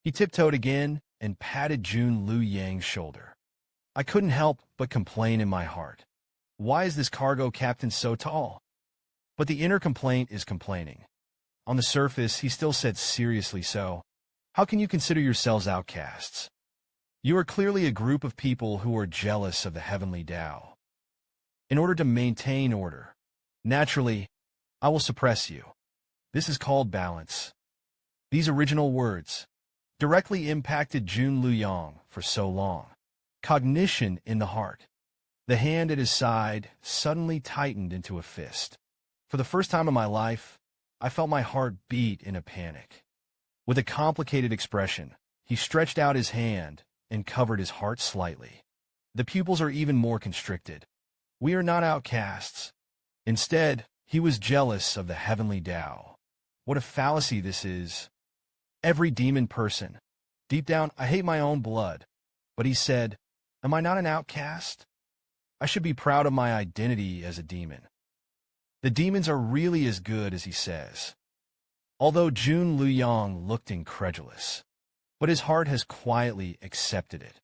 He tiptoed again and patted Jun Lu Yang's shoulder. I couldn't help but complain in my heart. Why is this cargo captain so tall? But the inner complaint is complaining. On the surface, he still said seriously so. How can you consider yourselves outcasts? You are clearly a group of people who are jealous of the heavenly Tao. In order to maintain order, naturally, I will suppress you. This is called balance. These original words directly impacted Jun Luyang for so long. Cognition in the heart. The hand at his side suddenly tightened into a fist. For the first time in my life, I felt my heart beat in a panic. With a complicated expression, he stretched out his hand and covered his heart slightly. The pupils are even more constricted. We are not outcasts. Instead, he was jealous of the heavenly Tao. What a fallacy this is. Every demon person. Deep down, I hate my own blood. But he said, am I not an outcast? I should be proud of my identity as a demon. The demons are really as good as he says. Although Jun Luyang looked incredulous, but his heart has quietly accepted it.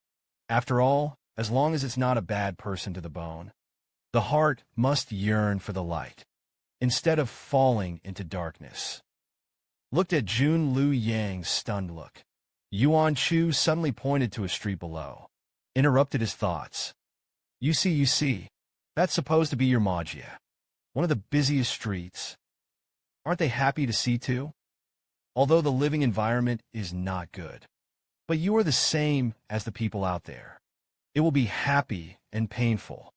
After all, as long as it's not a bad person to the bone, the heart must yearn for the light, instead of falling into darkness. Looked at Jun Luyang's stunned look. Yuan Chu suddenly pointed to a street below, interrupted his thoughts. You see, that's supposed to be your Magia, one of the busiest streets. Aren't they happy to see too? Although the living environment is not good. But you are the same as the people out there. It will be happy and painful.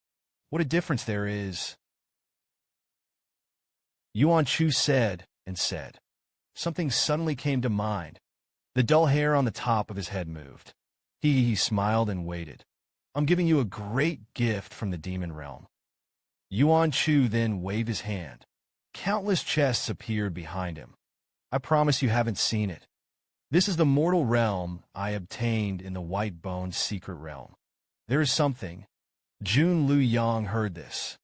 What a difference there is. Yuan Chu said and said. Something suddenly came to mind. The dull hair on the top of his head moved. He smiled and waited. I'm giving you a great gift from the demon realm. Yuan Chu then waved his hand. Countless chests appeared behind him. I promise you haven't seen it. This is the mortal realm I obtained in the White Bone's secret realm. There is something. Jun Luyang heard this.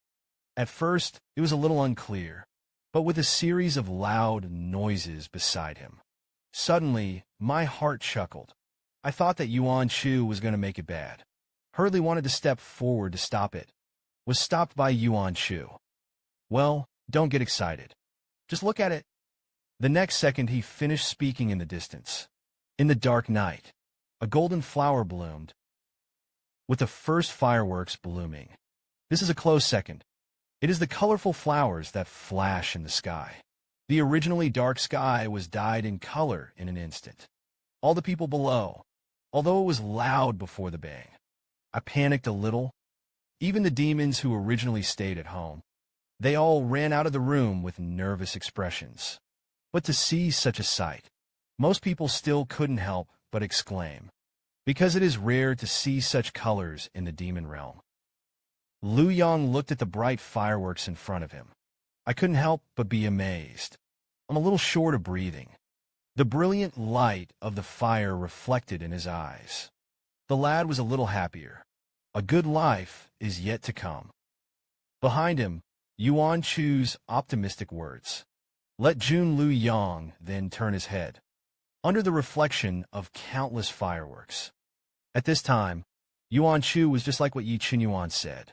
At first, it was a little unclear, but with a series of loud noises beside him. Suddenly, my heart chuckled. I thought that Yuan Chu was going to make it bad. Hurley wanted to step forward to stop it. Was stopped by Yuan Chu. Well, don't get excited. Just look at it. The next second he finished speaking in the distance. In the dark night, a golden flower bloomed, with the first fireworks blooming. This is a close second. It is the colorful flowers that flash in the sky. The originally dark sky was dyed in color in an instant. All the people below, although it was loud before the bang, I panicked a little. Even the demons who originally stayed at home. They all ran out of the room with nervous expressions. But to see such a sight, most people still couldn't help but exclaim, because it is rare to see such colors in the demon realm. Lu Yang looked at the bright fireworks in front of him. I couldn't help but be amazed. I'm a little short of breathing. The brilliant light of the fire reflected in his eyes. The lad was a little happier. A good life is yet to come. Behind him, Yuan Chu's optimistic words. Let Jun Luyang then turn his head. Under the reflection of countless fireworks. At this time, Yuan Chu was just like what Yi Qinyuan said.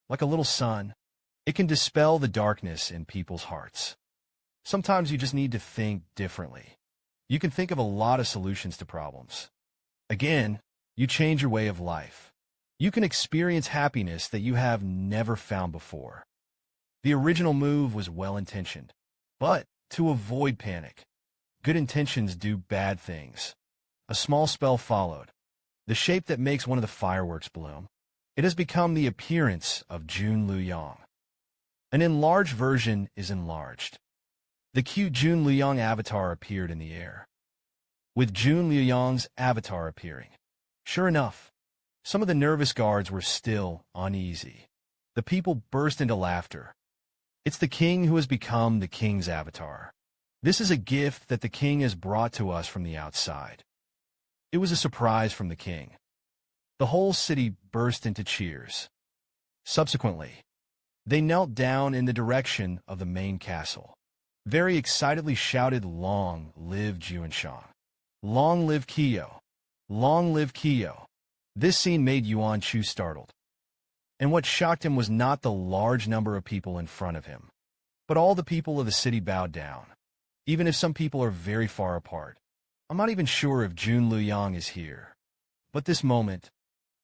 Like a little sun, it can dispel the darkness in people's hearts. Sometimes you just need to think differently. You can think of a lot of solutions to problems. Again, you change your way of life. You can experience happiness that you have never found before. The original move was well-intentioned, but to avoid panic. Good intentions do bad things. A small spell followed. The shape that makes one of the fireworks bloom. It has become the appearance of Jun Luyang. An enlarged version is enlarged. The cute Jun Luyang avatar appeared in the air. With Jun Luyang's avatar appearing, sure enough, some of the nervous guards were still uneasy. The people burst into laughter. It's the king who has become the king's avatar. This is a gift that the king has brought to us from the outside. It was a surprise from the king. The whole city burst into cheers. Subsequently, they knelt down in the direction of the main castle. Very excitedly shouted, "Long live Juanshang." Long live Kyo! Long live Kyo! This scene made Yuan Chu startled. And what shocked him was not the large number of people in front of him, but all the people of the city bowed down, even if some people are very far apart. I'm not even sure if Jun Luyang is here, but this moment,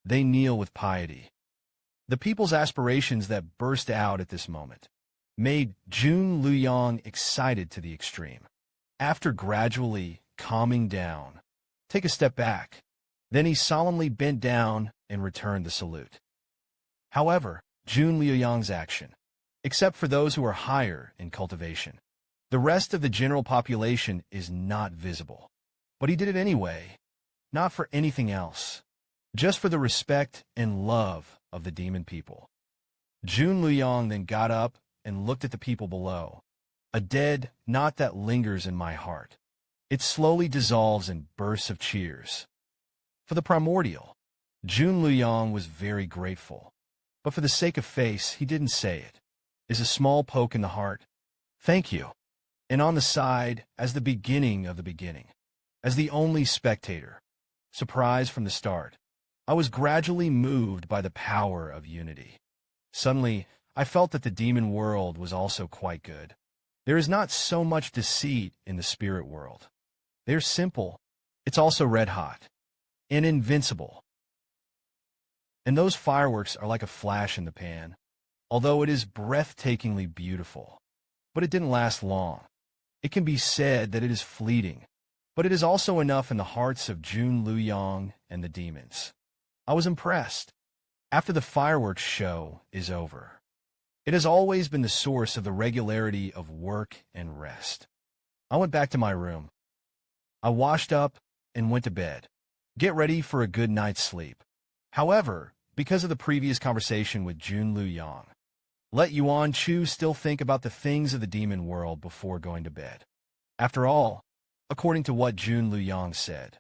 they kneel with piety. The people's aspirations that burst out at this moment made Jun Luyang excited to the extreme. After gradually calming down, take a step back, then he solemnly bent down and returned the salute. However, Jun Luyang's action, except for those who are higher in cultivation, the rest of the general population is not visible. But he did it anyway, not for anything else, just for the respect and love of the demon people. Jun Luyang then got up and looked at the people below, a dead knot that lingers in my heart. It slowly dissolves in bursts of cheers. For the primordial, Jun Luyang was very grateful, but for the sake of face, he didn't say it. Is a small poke in the heart. Thank you. And on the side, as the beginning of the beginning, as the only spectator, surprised from the start, I was gradually moved by the power of unity. Suddenly, I felt that the demon world was also quite good. There is not so much deceit in the spirit world. They're simple. It's also red hot and invincible. And those fireworks are like a flash in the pan, although it is breathtakingly beautiful. But it didn't last long. It can be said that it is fleeting, but it is also enough in the hearts of Jun Luyang and the demons. I was impressed. After the fireworks show is over, it has always been the source of the regularity of work and rest. I went back to my room. I washed up and went to bed. Get ready for a good night's sleep. However, because of the previous conversation with Jun Luyang, let Yuan Chu still think about the things of the demon world before going to bed. After all, according to what Jun Luyang said,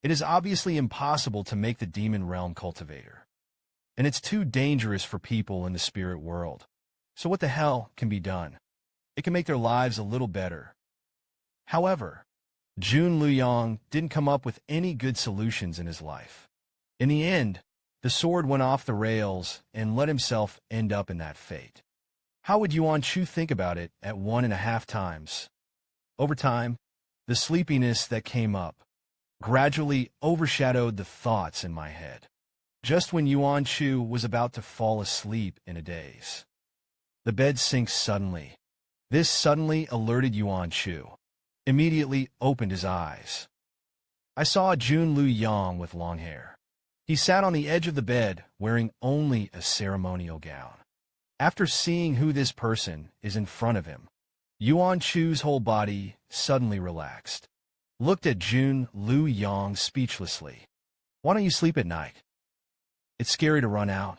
it is obviously impossible to make the demon realm cultivator. And it's too dangerous for people in the spirit world. So what the hell can be done? It can make their lives a little better. However, Jun Luyang didn't come up with any good solutions in his life. In the end, the sword went off the rails and let himself end up in that fate. How would Yuan Chu think about it at 1.5 times? Over time, the sleepiness that came up gradually overshadowed the thoughts in my head. Just when Yuan Chu was about to fall asleep in a daze, the bed sinks suddenly. This suddenly alerted Yuan Chu. Immediately opened his eyes. I saw Jun Luyang with long hair. He sat on the edge of the bed, wearing only a ceremonial gown. After seeing who this person is in front of him, Yuan Chu's whole body suddenly relaxed. Looked at Jun Luyang speechlessly. Why don't you sleep at night? It's scary to run out.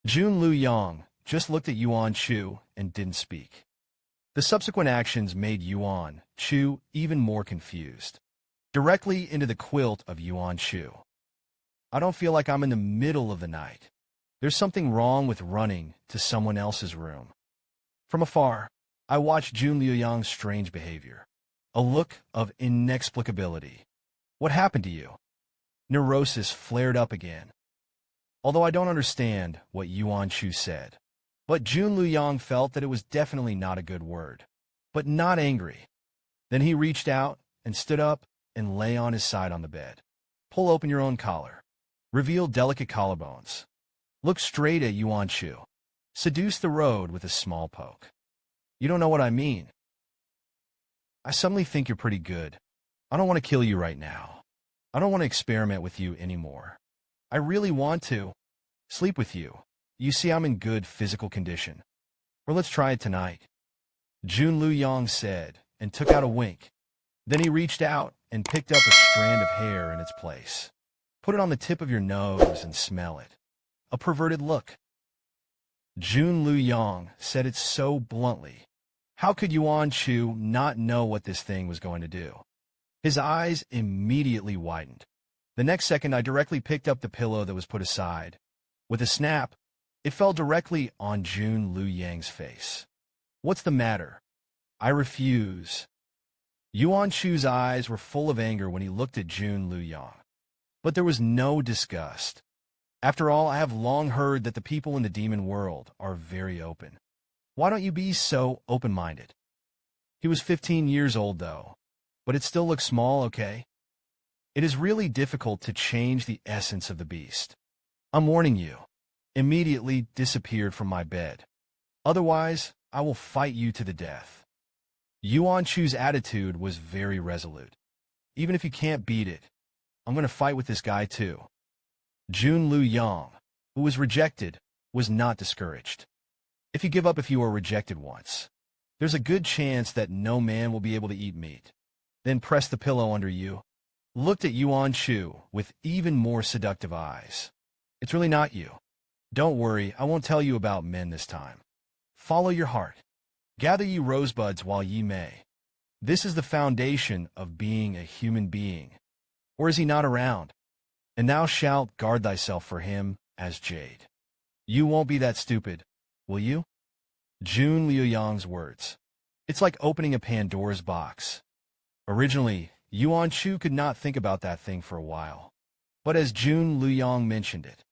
Jun Luyang just looked at Yuan Chu and didn't speak. The subsequent actions made Yuan Chu even more confused. Directly into the quilt of Yuan Chu. I don't feel like I'm in the middle of the night. There's something wrong with running to someone else's room. From afar, I watched Jun Luyang's strange behavior. A look of inexplicability. What happened to you? Neurosis flared up again. Although I don't understand what Yuan Chu said, but Jun Luyang felt that it was definitely not a good word, but not angry. Then he reached out and stood up and lay on his side on the bed. Pull open your own collar. Reveal delicate collarbones. Look straight at Yuan Chu. Seduce the road with a small poke. You don't know what I mean. I suddenly think you're pretty good. I don't want to kill you right now. I don't want to experiment with you anymore. I really want to sleep with you. You see I'm in good physical condition. Or let's try it tonight. Jun Luyang said, and took out a wink. Then he reached out and picked up a strand of hair in its place. Put it on the tip of your nose and smell it. A perverted look. Jun Luyang said it so bluntly. How could Yuan Chu not know what this thing was going to do? His eyes immediately widened. The next second, I directly picked up the pillow that was put aside. With a snap, it fell directly on Jun Luyang's face. What's the matter? I refuse. Yuan Chu's eyes were full of anger when he looked at Jun Luyang. But there was no disgust. After all, I have long heard that the people in the demon world are very open. Why don't you be so open-minded? He was 15 years old, though, but it still looks small, okay? It is really difficult to change the essence of the beast. I'm warning you. Immediately disappeared from my bed. Otherwise, I will fight you to the death. Yuan Chu's attitude was very resolute. Even if you can't beat it, I'm going to fight with this guy too. Jun Luyang, who was rejected, was not discouraged. If you give up if you are rejected once, there's a good chance that no man will be able to eat meat. Then press the pillow under you. Looked at Yuan Chu with even more seductive eyes. It's really not you. Don't worry, I won't tell you about men this time. Follow your heart. Gather ye rosebuds while ye may. This is the foundation of being a human being. Or is he not around? And thou shalt guard thyself for him as jade. You won't be that stupid, will you? Jun Luyang's words. It's like opening a Pandora's box. Originally, Yuan Chu could not think about that thing for a while. But as Jun Luyang mentioned it,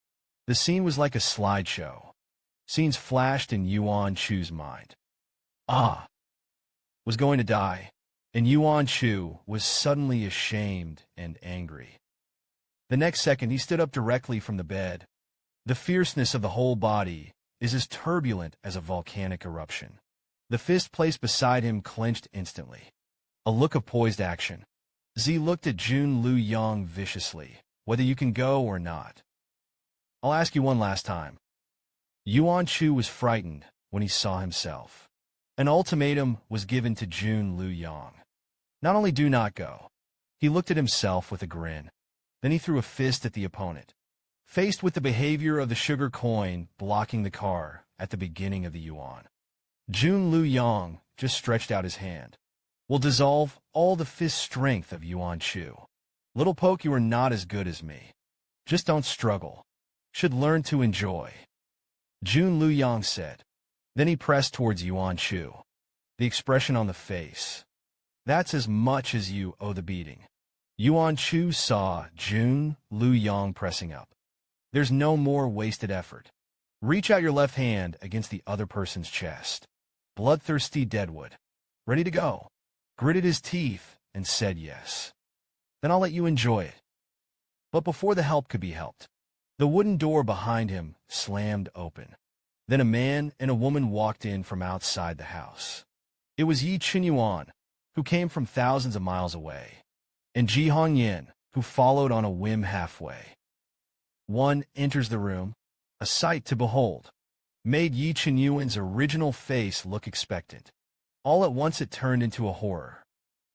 the scene was like a slideshow. Scenes flashed in Yuan Chu's mind. Was going to die, and Yuan Chu was suddenly ashamed and angry. The next second, he stood up directly from the bed. The fierceness of the whole body is as turbulent as a volcanic eruption. The fist placed beside him clenched instantly. A look of poised action. Z looked at Jun Luyang viciously, whether you can go or not. I'll ask you one last time. Yuan Chu was frightened when he saw himself. An ultimatum was given to Jun Luyang. Not only do not go. He looked at himself with a grin. Then he threw a fist at the opponent. Faced with the behavior of the sugar coin blocking the car at the beginning of the yuan, Jun Luyang just stretched out his hand. Will dissolve all the fist strength of Yuan Chu. Little poke, you are not as good as me. Just don't struggle. Should learn to enjoy. Jun Luyang said. Then he pressed towards Yuan Chu. The expression on the face. That's as much as you owe the beating. Yuan Chu saw Jun Luyang pressing up. There's no more wasted effort. Reach out your left hand against the other person's chest. Bloodthirsty Deadwood. Ready to go. Gritted his teeth and said yes. Then I'll let you enjoy it. But before the help could be helped, the wooden door behind him slammed open. Then a man and a woman walked in from outside the house. It was Yi Qinyuan, who came from thousands of miles away, and Ji Hongyan, who followed on a whim halfway. One enters the room, a sight to behold, made Yi Qinyuan's original face look expectant. All at once it turned into a horror.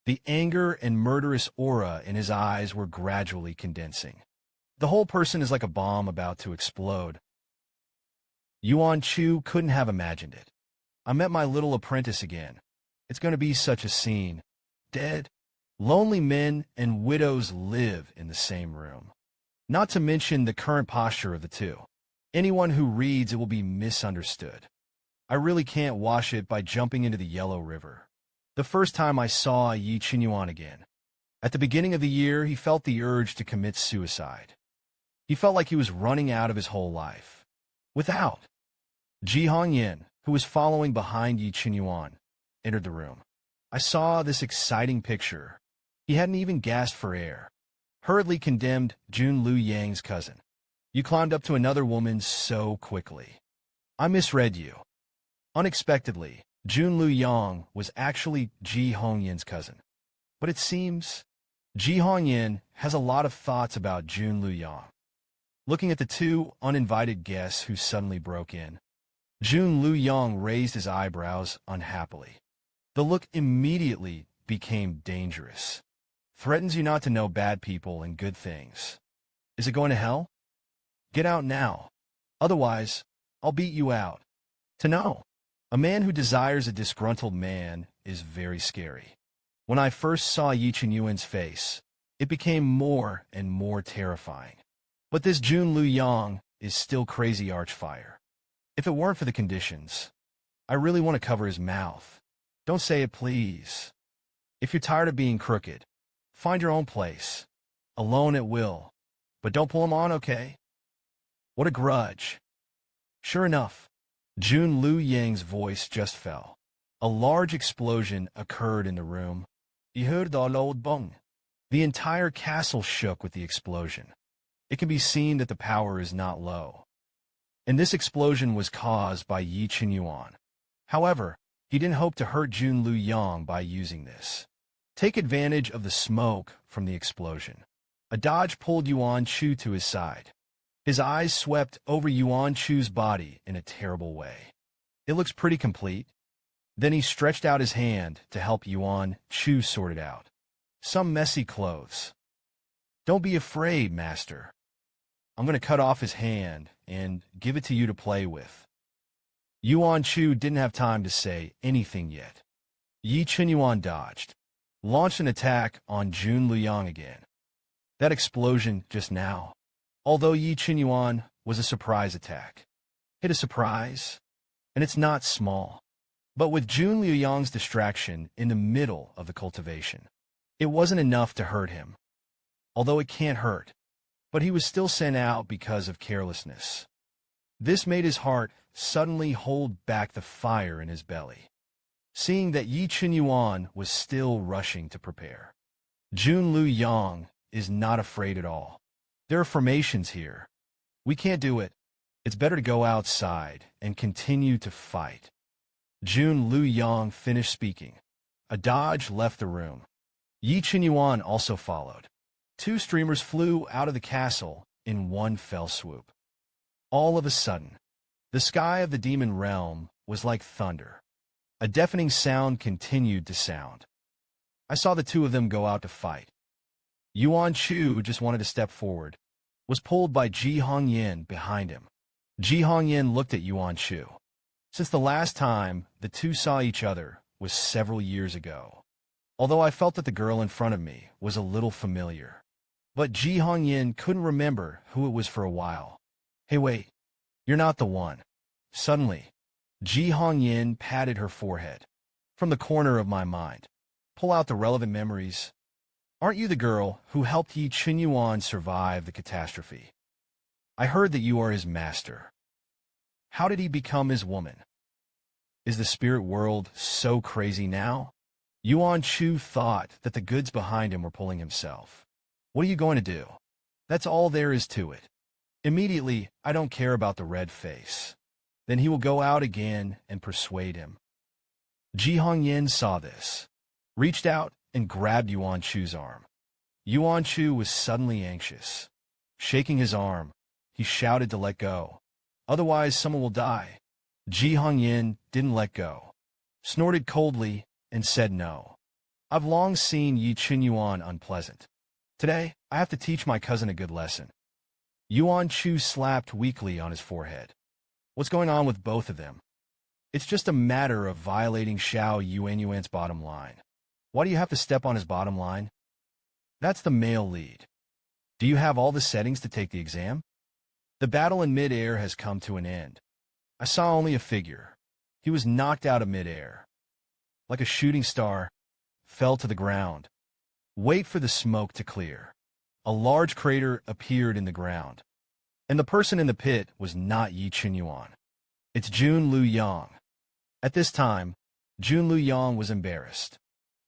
The anger and murderous aura in his eyes were gradually condensing. The whole person is like a bomb about to explode. Yuan Chu couldn't have imagined it. I met my little apprentice again. It's going to be such a scene. Dead. Lonely men and widows live in the same room. Not to mention the current posture of the two. Anyone who reads it will be misunderstood. I really can't wash it by jumping into the Yellow River. The first time I saw Yi Qinyuan again. At the beginning of the year, he felt the urge to commit suicide. He felt like he was running out of his whole life. Without. Ji Hongyan, who was following behind Yi Qinyuan, entered the room. I saw this exciting picture. He hadn't even gasped for air. Hurriedly condemned Jun Luyang's cousin. You climbed up to another woman so quickly. I misread you. Unexpectedly, Jun Luyang was actually Ji Hongyan's cousin. But it seems Ji Hongyan has a lot of thoughts about Jun Luyang. Looking at the two uninvited guests who suddenly broke in, Jun Luyang raised his eyebrows unhappily. The look immediately became dangerous. Threatens you not to know bad people and good things. Is it going to hell? Get out now. Otherwise, I'll beat you out. To know. A man who desires a disgruntled man is very scary. When I first saw Yi Qinyuan's face, it became more and more terrifying. But this Jun Luyang is still crazy archfire. If it weren't for the conditions, I really want to cover his mouth. Don't say it, please. If you're tired of being crooked, find your own place. Alone at will. But don't pull him on, okay? What a grudge. Sure enough, Jun Lu Yang's voice just fell. A large explosion occurred in the room. You heard the loud bang. The entire castle shook with the explosion. It can be seen that the power is not low. And this explosion was caused by Yi Qinyuan. However, he didn't hope to hurt Jun Lu Yang by using this. Take advantage of the smoke from the explosion. A dodge pulled Yuan Chu to his side. His eyes swept over Yuan Chu's body in a terrible way. It looks pretty complete. Then he stretched out his hand to help Yuan Chu sort it out. Some messy clothes. Don't be afraid, master. I'm going to cut off his hand and give it to you to play with. Yuan Chu didn't have time to say anything yet. Yi Qinyuan dodged, launched an attack on Jun Lu Yang again. That explosion just now, although Yi Qinyuan was a surprise attack. Hit a surprise, and it's not small. But with Jun Lu Yang's distraction in the middle of the cultivation, it wasn't enough to hurt him. Although it can't hurt, but he was still sent out because of carelessness. This made his heart suddenly hold back the fire in his belly. Seeing that Yi Qinyuan was still rushing to prepare. Jun Lu Yang is not afraid at all. There are formations here. We can't do it. It's better to go outside and continue to fight. Jun Lu Yang finished speaking. A dodge left the room. Yi Qinyuan also followed. Two streamers flew out of the castle in one fell swoop. All of a sudden, the sky of the demon realm was like thunder. A deafening sound continued to sound. I saw the two of them go out to fight. Yuan Chu just wanted to step forward, was pulled by Ji Hongyan behind him. Ji Hongyan looked at Yuan Chu. Since the last time the two saw each other was several years ago. Although I felt that the girl in front of me was a little familiar. But Ji Hongyan couldn't remember who it was for a while. Hey wait, you're not the one. Suddenly, Ji Hongyan patted her forehead. From the corner of my mind, pull out the relevant memories. Aren't you the girl who helped Yi Qinyuan survive the catastrophe? I heard that you are his master. How did he become his woman? Is the spirit world so crazy now? Yuan Chu thought that the goods behind him were pulling himself. What are you going to do? That's all there is to it. Immediately, I don't care about the red face. Then he will go out again and persuade him. Ji Hongyan saw this, reached out and grabbed Yuan Chu's arm. Yuan Chu was suddenly anxious. Shaking his arm, he shouted to let go. Otherwise, someone will die. Ji Hongyan didn't let go, snorted coldly, and said no. I've long seen Yi Qinyuan unpleasant. Today, I have to teach my cousin a good lesson. Yuan Chu slapped weakly on his forehead. What's going on with both of them? It's just a matter of violating Xiao Yuanyuan's bottom line. Why do you have to step on his bottom line? That's the male lead. Do you have all the settings to take the exam? The battle in mid-air has come to an end. I saw only a figure. He was knocked out of mid-air. Like a shooting star, fell to the ground. Wait for the smoke to clear. A large crater appeared in the ground. And the person in the pit was not Yi Qinyuan. It's Jun Lu Yang. At this time, Jun Lu Yang was embarrassed.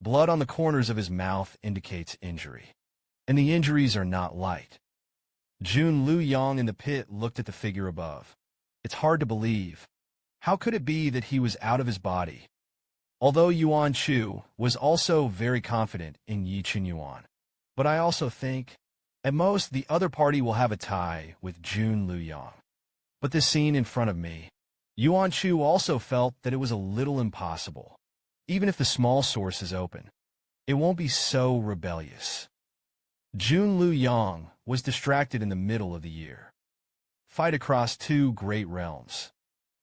Blood on the corners of his mouth indicates injury. And the injuries are not light. Jun Lu Yang in the pit looked at the figure above. It's hard to believe. How could it be that he was out of his body? Although Yuan Chu was also very confident in Yi Qinyuan. But I also think, at most, the other party will have a tie with Jun Lu Yang. But this scene in front of me, Yuan Chu also felt that it was a little impossible. Even if the small source is open, it won't be so rebellious. Jun Lu Yang was distracted in the middle of the year. Fight across two great realms.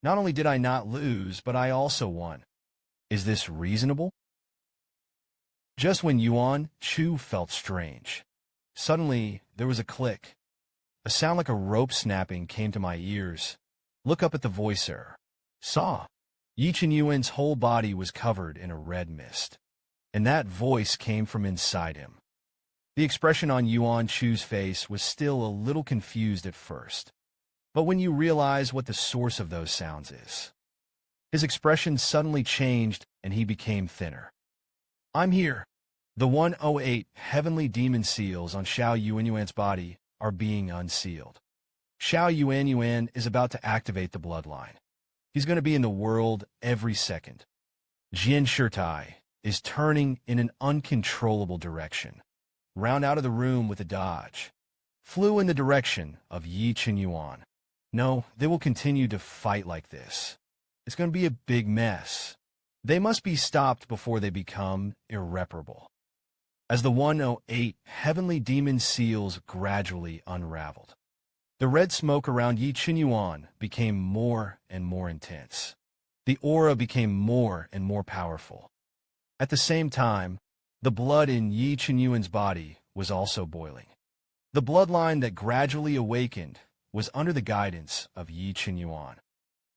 Not only did I not lose, but I also won. Is this reasonable? Just when Yuan Chu felt strange, suddenly there was a click. A sound like a rope snapping came to my ears. Look up at the voicer. Saw. Yi Qinyuan's whole body was covered in a red mist. and that voice came from inside him. The expression on Yuan Chu's face was still a little confused at first, but when you realize what the source of those sounds is, his expression suddenly changed and he became thinner. I'm here. The 108 heavenly demon seals on Xiao Yuanyuan's body are being unsealed. Xiao Yuanyuan is about to activate the bloodline. He's going to be in the world every second. Jian Shirtai is turning in an uncontrollable direction. Round out of the room with a dodge. Flew in the direction of Yi Qinyuan. No, they will continue to fight like this. It's going to be a big mess. They must be stopped before they become irreparable. As the 108 heavenly demon seals gradually unraveled, the red smoke around Yi Qinyuan became more and more intense. The aura became more and more powerful. At the same time, the blood in Yi Qinyuan's body was also boiling. The bloodline that gradually awakened was under the guidance of Yi Qinyuan,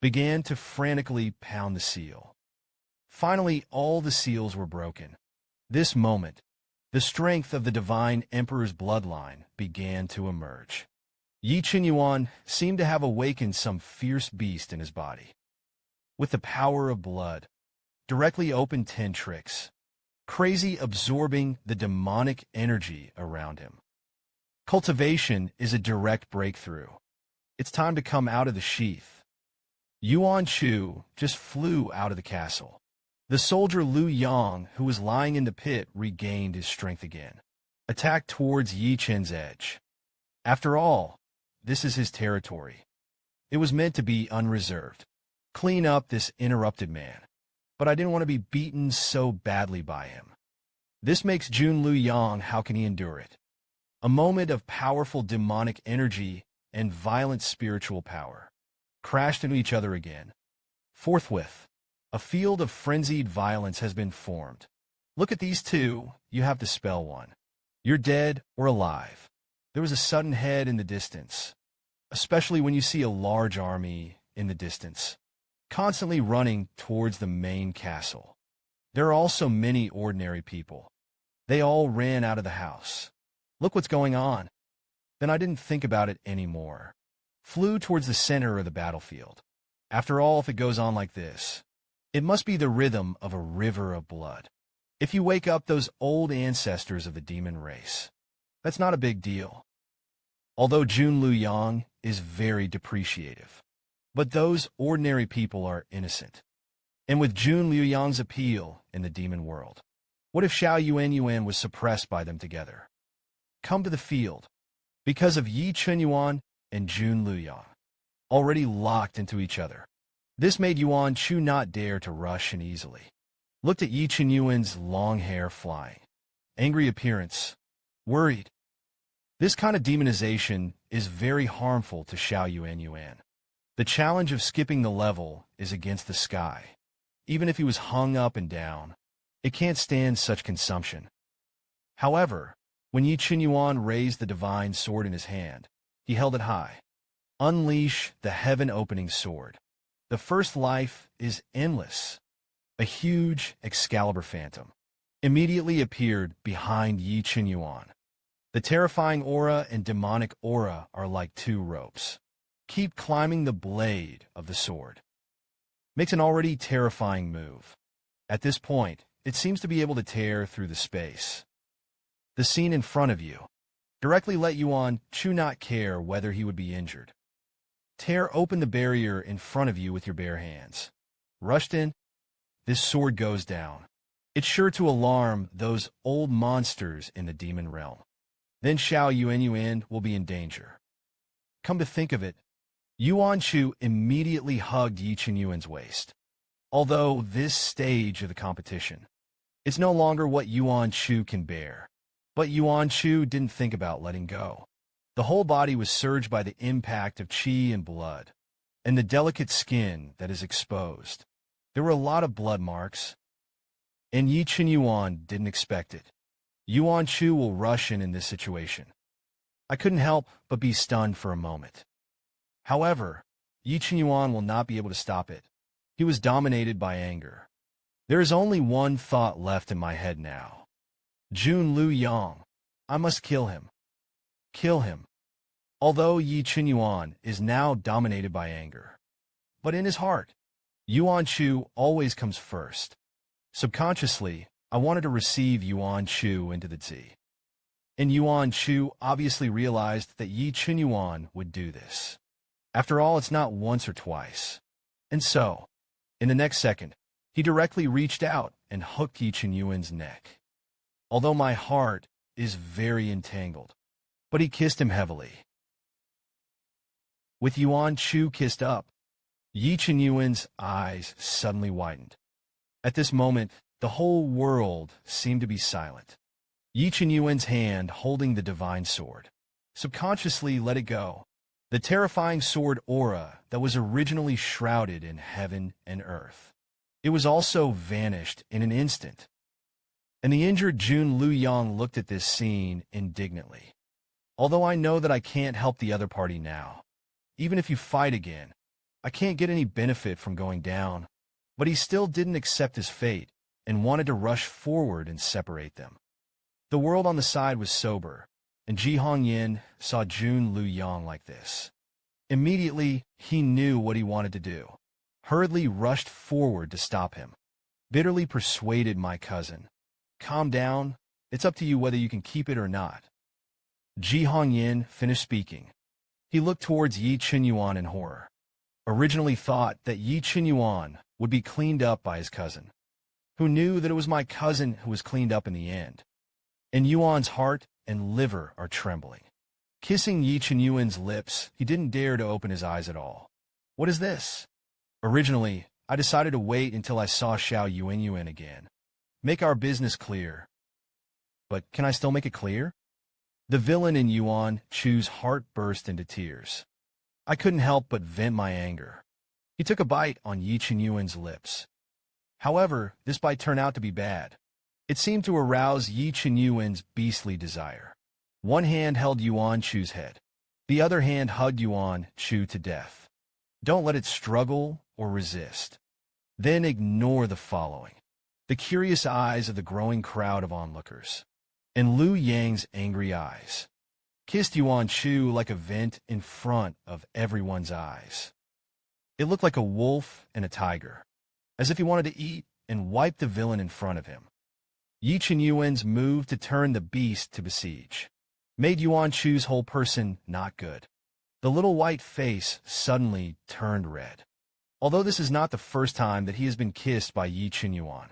began to frantically pound the seal. Finally, all the seals were broken. This moment, the strength of the divine emperor's bloodline began to emerge. Yi Qinyuan seemed to have awakened some fierce beast in his body. With the power of blood, directly opened 10 tricks, crazy absorbing the demonic energy around him. Cultivation is a direct breakthrough. It's time to come out of the sheath. Yuan Chu just flew out of the castle. The soldier Liu Yang, who was lying in the pit, regained his strength again, attacked towards Yi Chen's edge. After all, this is his territory. It was meant to be unreserved. Clean up this interrupted man. But I didn't want to be beaten so badly by him. This makes Jun Liu Yang, how can he endure it? A moment of powerful demonic energy and violent spiritual power crashed into each other again. Forthwith, a field of frenzied violence has been formed. Look at these two, you have to spell one. You're dead or alive. There was a sudden head in the distance, especially when you see a large army in the distance, constantly running towards the main castle. There are also many ordinary people. They all ran out of the house. Look what's going on. Then I didn't think about it anymore. Flew towards the center of the battlefield. After all, if it goes on like this, it must be the rhythm of a river of blood. If you wake up those old ancestors of the demon race, that's not a big deal. Although Jun Liu Yang is very depreciative, but those ordinary people are innocent. And with Jun Liu Yang's appeal in the demon world, what if Xiao Yuanyuan was suppressed by them together? Come to the field, because of Yi Qinyuan and Jun Liu Yang, already locked into each other. This made Yuan Chu not dare to rush in easily. Looked at Yi Qinyuan's long hair flying, angry appearance, worried. This kind of demonization is very harmful to Xiao Yuanyuan. The challenge of skipping the level is against the sky. Even if he was hung up and down, it can't stand such consumption. However, when Yi Qinyuan raised the divine sword in his hand, he held it high. Unleash the heaven-opening sword. The first life is endless. A huge Excalibur phantom immediately appeared behind Yi Qinyuan. The terrifying aura and demonic aura are like two ropes. Keep climbing the blade of the sword. Makes an already terrifying move. At this point, it seems to be able to tear through the space. The scene in front of you. Directly let Yuan Chu not care whether he would be injured. Tear open the barrier in front of you with your bare hands. Rushed in, this sword goes down. It's sure to alarm those old monsters in the demon realm. Then Xiao Yuanyuan will be in danger. Come to think of it, Yuan Chu immediately hugged Yi Qinyuan's waist. Although this stage of the competition, it's no longer what Yuan Chu can bear. But Yuan Chu didn't think about letting go. The whole body was surged by the impact of qi and blood, and the delicate skin that is exposed. There were a lot of blood marks, and Yi Qinyuan didn't expect it. Yuan Chu will rush in this situation. I couldn't help but be stunned for a moment. However, Yi Qinyuan will not be able to stop it. He was dominated by anger. There is only one thought left in my head now. Jun Lu Yang. I must kill him. Kill him. Although Yi Qinyuan is now dominated by anger. But in his heart, Yuan Shu always comes first. Subconsciously, I wanted to receive Yuan Shu into the Zi. And Yuan Shu obviously realized that Yi Qinyuan would do this. After all, it's not once or twice. And so, in the next second, he directly reached out and hooked Yi Qinyuan's neck. Although my heart is very entangled, but he kissed him heavily. With Yuan Shu kissed up, Yi Qinyuan's eyes suddenly widened. At this moment, the whole world seemed to be silent. Yi Qinyuan's hand holding the divine sword subconsciously let it go. The terrifying sword aura that was originally shrouded in heaven and earth. It was also vanished in an instant. And the injured Jun Lu Yang looked at this scene indignantly. Although I know that I can't help the other party now. Even if you fight again, I can't get any benefit from going down. But he still didn't accept his fate and wanted to rush forward and separate them. The world on the side was sober, and Ji Hongyan saw Jun Lu Yang like this. Immediately, he knew what he wanted to do. Hurriedly rushed forward to stop him. Bitterly persuaded my cousin. Calm down, it's up to you whether you can keep it or not. Ji Hongyan finished speaking. He looked towards Yi Qinyuan in horror. Originally thought that Yi Qinyuan would be cleaned up by his cousin. Who knew that it was my cousin who was cleaned up in the end. And Yuan's heart and liver are trembling. Kissing Yi Qinyuan's lips, he didn't dare to open his eyes at all. What is this? Originally, I decided to wait until I saw Xiao Yuanyuan again. Make our business clear. But can I still make it clear? The villain in Yuan Chu's heart burst into tears. I couldn't help but vent my anger. He took a bite on Yi Qinyuan's lips. However, this bite turned out to be bad. It seemed to arouse Yi Qinyuan's beastly desire. One hand held Yuan Chu's head. The other hand hugged Yuan Chu to death. Don't let it struggle or resist. Then ignore the following. The curious eyes of the growing crowd of onlookers. And Lu Yang's angry eyes. Kissed Yuan Chu like a vent in front of everyone's eyes. It looked like a wolf and a tiger. As if he wanted to eat and wipe the villain in front of him. Yi Qinyuan's move to turn the beast to besiege made Yuan Chu's whole person not good. The little white face suddenly turned red. Although this is not the first time that he has been kissed by Yi Qinyuan.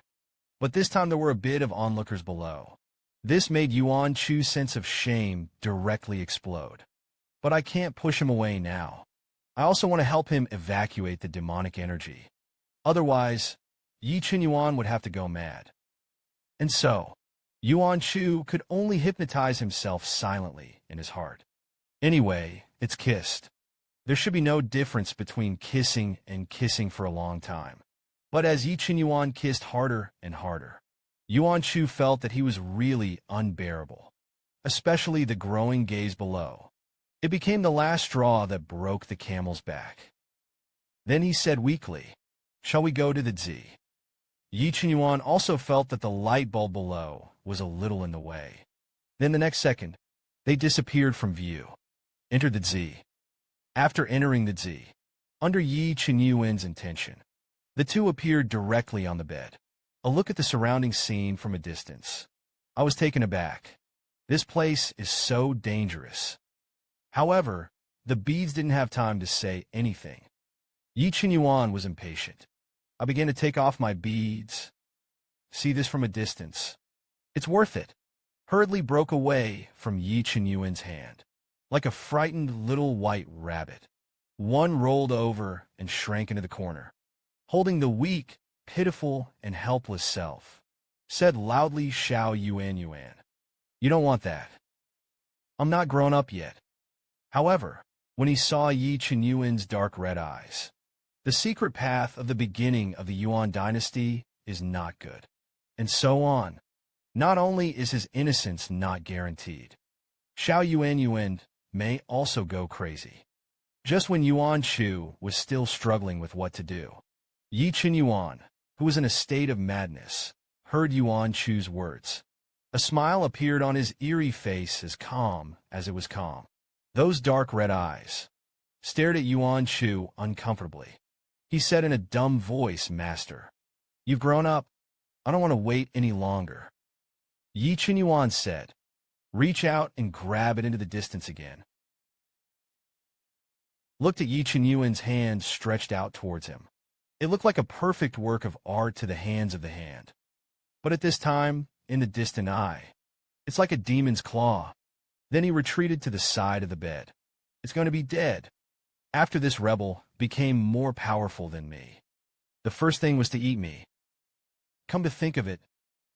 But this time there were a bit of onlookers below. This made Yuan Chu's sense of shame directly explode. But I can't push him away now. I also want to help him evacuate the demonic energy. Otherwise, Yi Qinyuan would have to go mad. And so, Yuan Chu could only hypnotize himself silently in his heart. Anyway, it's kissed. There should be no difference between kissing and kissing for a long time. But as Yi Qinyuan kissed harder and harder, Yuan Chu felt that he was really unbearable, especially the growing gaze below. It became the last straw that broke the camel's back. Then he said weakly, "Shall we go to the Zi?" Yi Qinyuan also felt that the light bulb below was a little in the way. Then the next second, they disappeared from view. Entered the Zi. After entering the Zi, under Yi Qinyuan's intention, the two appeared directly on the bed. A look at the surrounding scene from a distance. I was taken aback. This place is so dangerous. However, the beads didn't have time to say anything. Yi Qinyuan was impatient. I began to take off my beads. See this from a distance. It's worth it. Hurriedly broke away from Yi Qinyuan's hand. Like a frightened little white rabbit. One rolled over and shrank into the corner. Holding the weak, pitiful, and helpless self. Said loudly Xiao Yuanyuan. You don't want that. I'm not grown up yet. However, when he saw Yi Qinyuan's dark red eyes, the secret path of the beginning of the Yuan dynasty is not good. And so on. Not only is his innocence not guaranteed, Xiao Yuanyuan may also go crazy. Just when Yuan Chu was still struggling with what to do, Yi Qinyuan, who was in a state of madness, heard Yuan Chu's words. A smile appeared on his eerie face as calm as it was calm. Those dark red eyes stared at Yuan Chu uncomfortably. He said in a dumb voice, "Master, you've grown up. I don't want to wait any longer." Yi Chen Yuan said, "Reach out and grab it into the distance again." Looked at Yi Chen Yuan's hand stretched out towards him. It looked like a perfect work of art to the hands of the hand. But at this time, in the distant eye, it's like a demon's claw. Then he retreated to the side of the bed. It's going to be dead. After this rebel became more powerful than me. The first thing was to eat me. Come to think of it,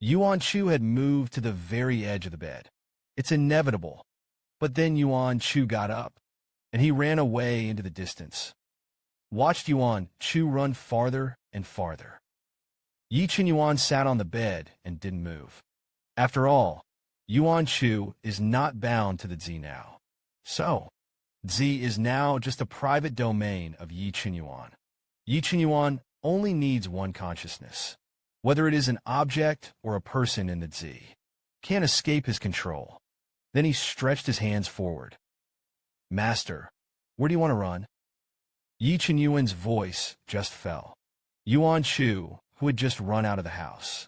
Yuan Chu had moved to the very edge of the bed. It's inevitable. But then Yuan Chu got up, and he ran away into the distance. Watched Yuan Chu run farther and farther. Yi Chen Yuan sat on the bed and didn't move. After all, Yuan Chu is not bound to the Zi now. So, Zi is now just a private domain of Yi Chen Yuan. Yi Chen Yuan only needs one consciousness. Whether it is an object or a person in the Zi, can't escape his control. Then he stretched his hands forward. "Master, where do you want to run?" Yi Chen Yuan's voice just fell. Yuan Chu, who had just run out of the house.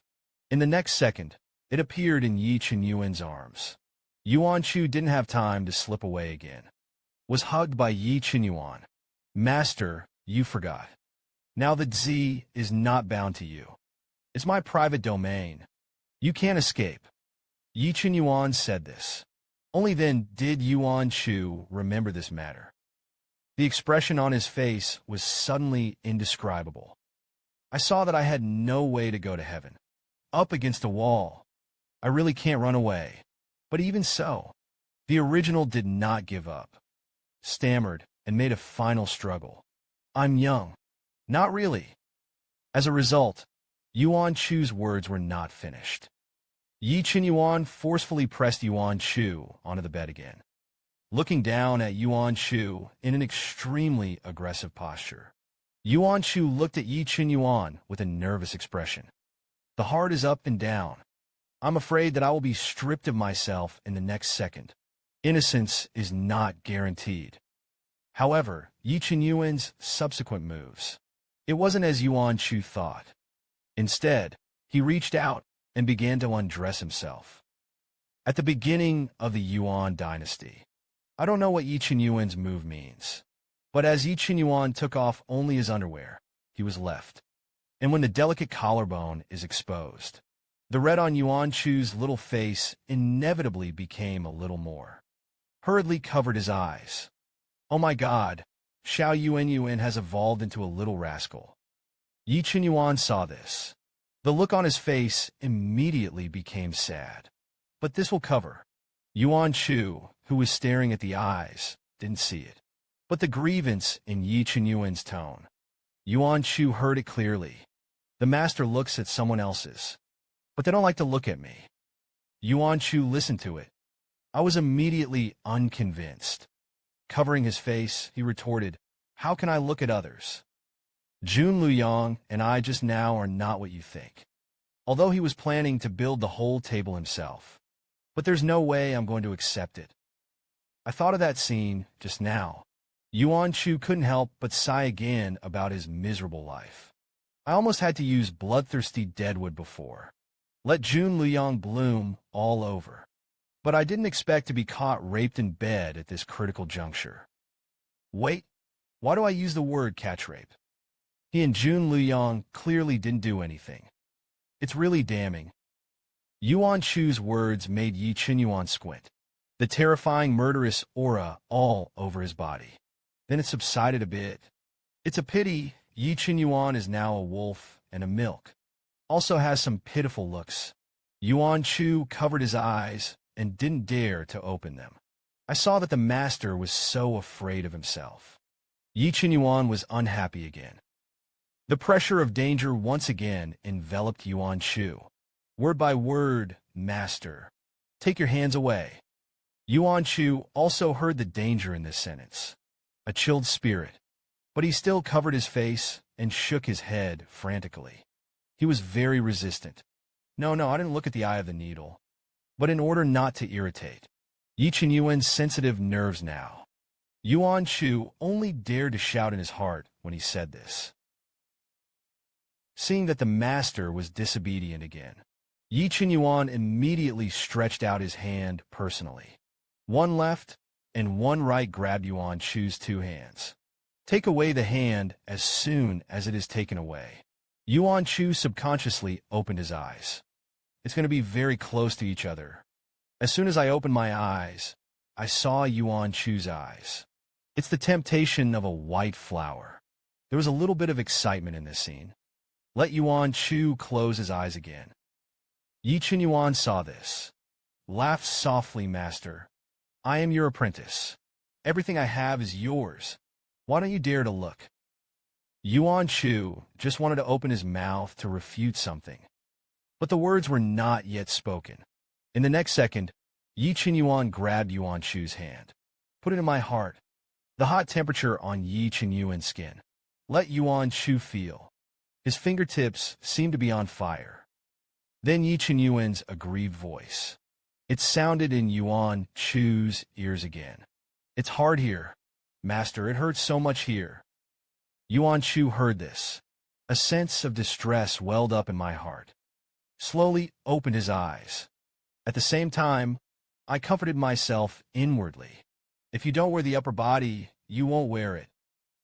In the next second, it appeared in Yi Chen Yuan's arms. Yuan Chu didn't have time to slip away again. Was hugged by Yi Chen Yuan. "Master, you forgot. Now the Zi is not bound to you. It's my private domain. You can't escape." Yi Chen Yuan said this. Only then did Yuan Chu remember this matter. The expression on his face was suddenly indescribable. I saw that I had no way to go to heaven. Up against a wall. I really can't run away. But even so, the original did not give up. Stammered and made a final struggle. "I'm young." "Not really." As a result, Yuan Chu's words were not finished. Yi Chen Yuan forcefully pressed Yuan Chu onto the bed again, looking down at Yuan Chu in an extremely aggressive posture. Yuan Chu looked at Yi Chen Yuan with a nervous expression. "The heart is up and down. I'm afraid that I will be stripped of myself in the next second. Innocence is not guaranteed." However, Yi Chen Yuan's subsequent moves, it wasn't as Yuan Chu thought. Instead, he reached out and began to undress himself. At the beginning of the Yuan dynasty, I don't know what Yi Chen Yuan's move means, but as Yi Chen Yuan took off only his underwear, he was left. And when the delicate collarbone is exposed, the red on Yuan Chu's little face inevitably became a little more. Hurriedly covered his eyes. "Oh my God, Xiao Yuan has evolved into a little rascal." Yi Chen Yuan saw this. The look on his face immediately became sad. But this will cover. Yuan Chu, who was staring at the eyes, didn't see it. But the grievance in Yi Chen Yuan's tone. Yuan Chu heard it clearly. "The master looks at someone else's, but they don't like to look at me." Yuan Chu listened to it. I was immediately unconvinced. Covering his face, he retorted, "How can I look at others? Jun Luyang and I just now are not what you think." Although he was planning to build the whole table himself. But there's no way I'm going to accept it. I thought of that scene just now. Yuan Chu couldn't help but sigh again about his miserable life. I almost had to use bloodthirsty deadwood before. Let Jun Luyang bloom all over. But I didn't expect to be caught raped in bed at this critical juncture. Wait, why do I use the word catch rape? He and Jun Luyang clearly didn't do anything. It's really damning. Yuan Chu's words made Yi Chen Yuan squint, the terrifying murderous aura all over his body. Then it subsided a bit. It's a pity Yi Chen Yuan is now a wolf and a milk. Also has some pitiful looks. Yuan Chu covered his eyes and didn't dare to open them. I saw that the master was so afraid of himself. Yi Chen Yuan was unhappy again. The pressure of danger once again enveloped Yuan Chu. Word by word, "Master, take your hands away." Yuan Chu also heard the danger in this sentence. A chilled spirit. But he still covered his face and shook his head frantically. He was very resistant. No, I didn't look at the eye of the needle. But in order not to irritate Yi Qinyuan's sensitive nerves now, Yuan Shu only dared to shout in his heart when he said this. Seeing that the master was disobedient again, Yi Qinyuan immediately stretched out his hand personally. One left and one right grabbed Yuan Shu's two hands. Take away the hand as soon as it is taken away. Yuan Shu subconsciously opened his eyes. It's going to be very close to each other. As soon as I opened my eyes, I saw Yuan Shu's eyes. It's the temptation of a white flower. There was a little bit of excitement in this scene. Let Yuan Shu close his eyes again. Yi Qinyuan saw this. Laughed softly, Master. I am your apprentice. Everything I have is yours. Why don't you dare to look? Yuan Shu just wanted to open his mouth to refute something. But the words were not yet spoken. In the next second, Yi Qinyuan grabbed Yuan Shu's hand. Put it in my heart. The hot temperature on Yi Qinyuan's skin. Let Yuan Shu feel. His fingertips seemed to be on fire. Then Yi Qinyuan's aggrieved voice. It sounded in Yuan Shu's ears again. It's hard here, Master. It hurts so much here. Yuan Shu heard this. A sense of distress welled up in my heart. Slowly opened his eyes. At the same time, I comforted myself inwardly. If you don't wear the upper body, you won't wear it.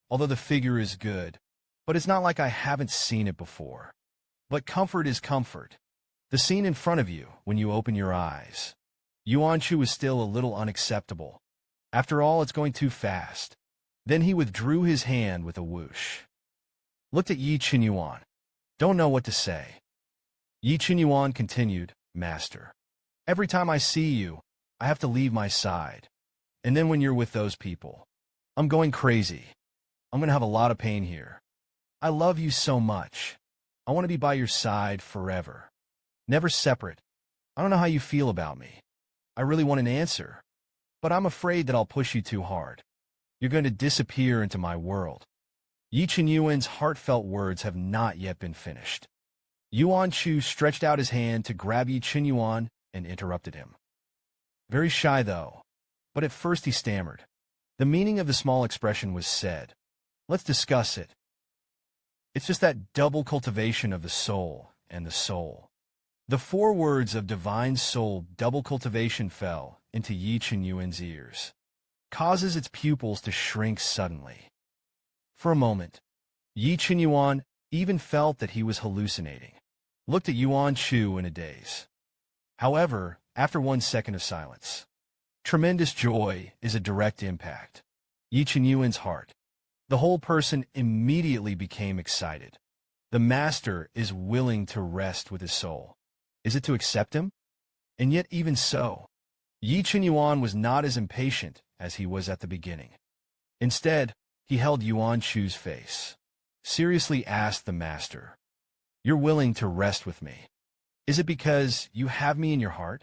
Although the figure is good, but it's not like I haven't seen it before. But comfort is comfort. The scene in front of you when you open your eyes. Yuan Shu is still a little unacceptable. After all, it's going too fast. Then he withdrew his hand with a whoosh. Looked at Yi Qinyuan. Don't know what to say. Yi Qinyuan continued, Master. Every time I see you, I have to leave my side. And then when you're with those people, I'm going crazy. I'm going to have a lot of pain here. I love you so much. I want to be by your side forever. Never separate. I don't know how you feel about me. I really want an answer. But I'm afraid that I'll push you too hard. You're going to disappear into my world. Yi Qinyuan's heartfelt words have not yet been finished. Yuan Shu stretched out his hand to grab Yi Qinyuan and interrupted him. Very shy, though. But at first he stammered. The meaning of the small expression was said. Let's discuss it. It's just that double cultivation of the soul and the soul. The four words of divine soul double cultivation fell into Yi Qinyuan's ears. Causes its pupils to shrink suddenly. For a moment, Yi Qinyuan even felt that he was hallucinating. Looked at Yuan Shu in a daze. However, after 1 second of silence, tremendous joy is a direct impact. Yi Qinyuan's heart. The whole person immediately became excited. The master is willing to rest with his soul. Is it to accept him? And yet even so, Yi Qinyuan was not as impatient as he was at the beginning. Instead, he held Yuan Shu's face. Seriously asked the master, You're willing to rest with me. Is it because you have me in your heart?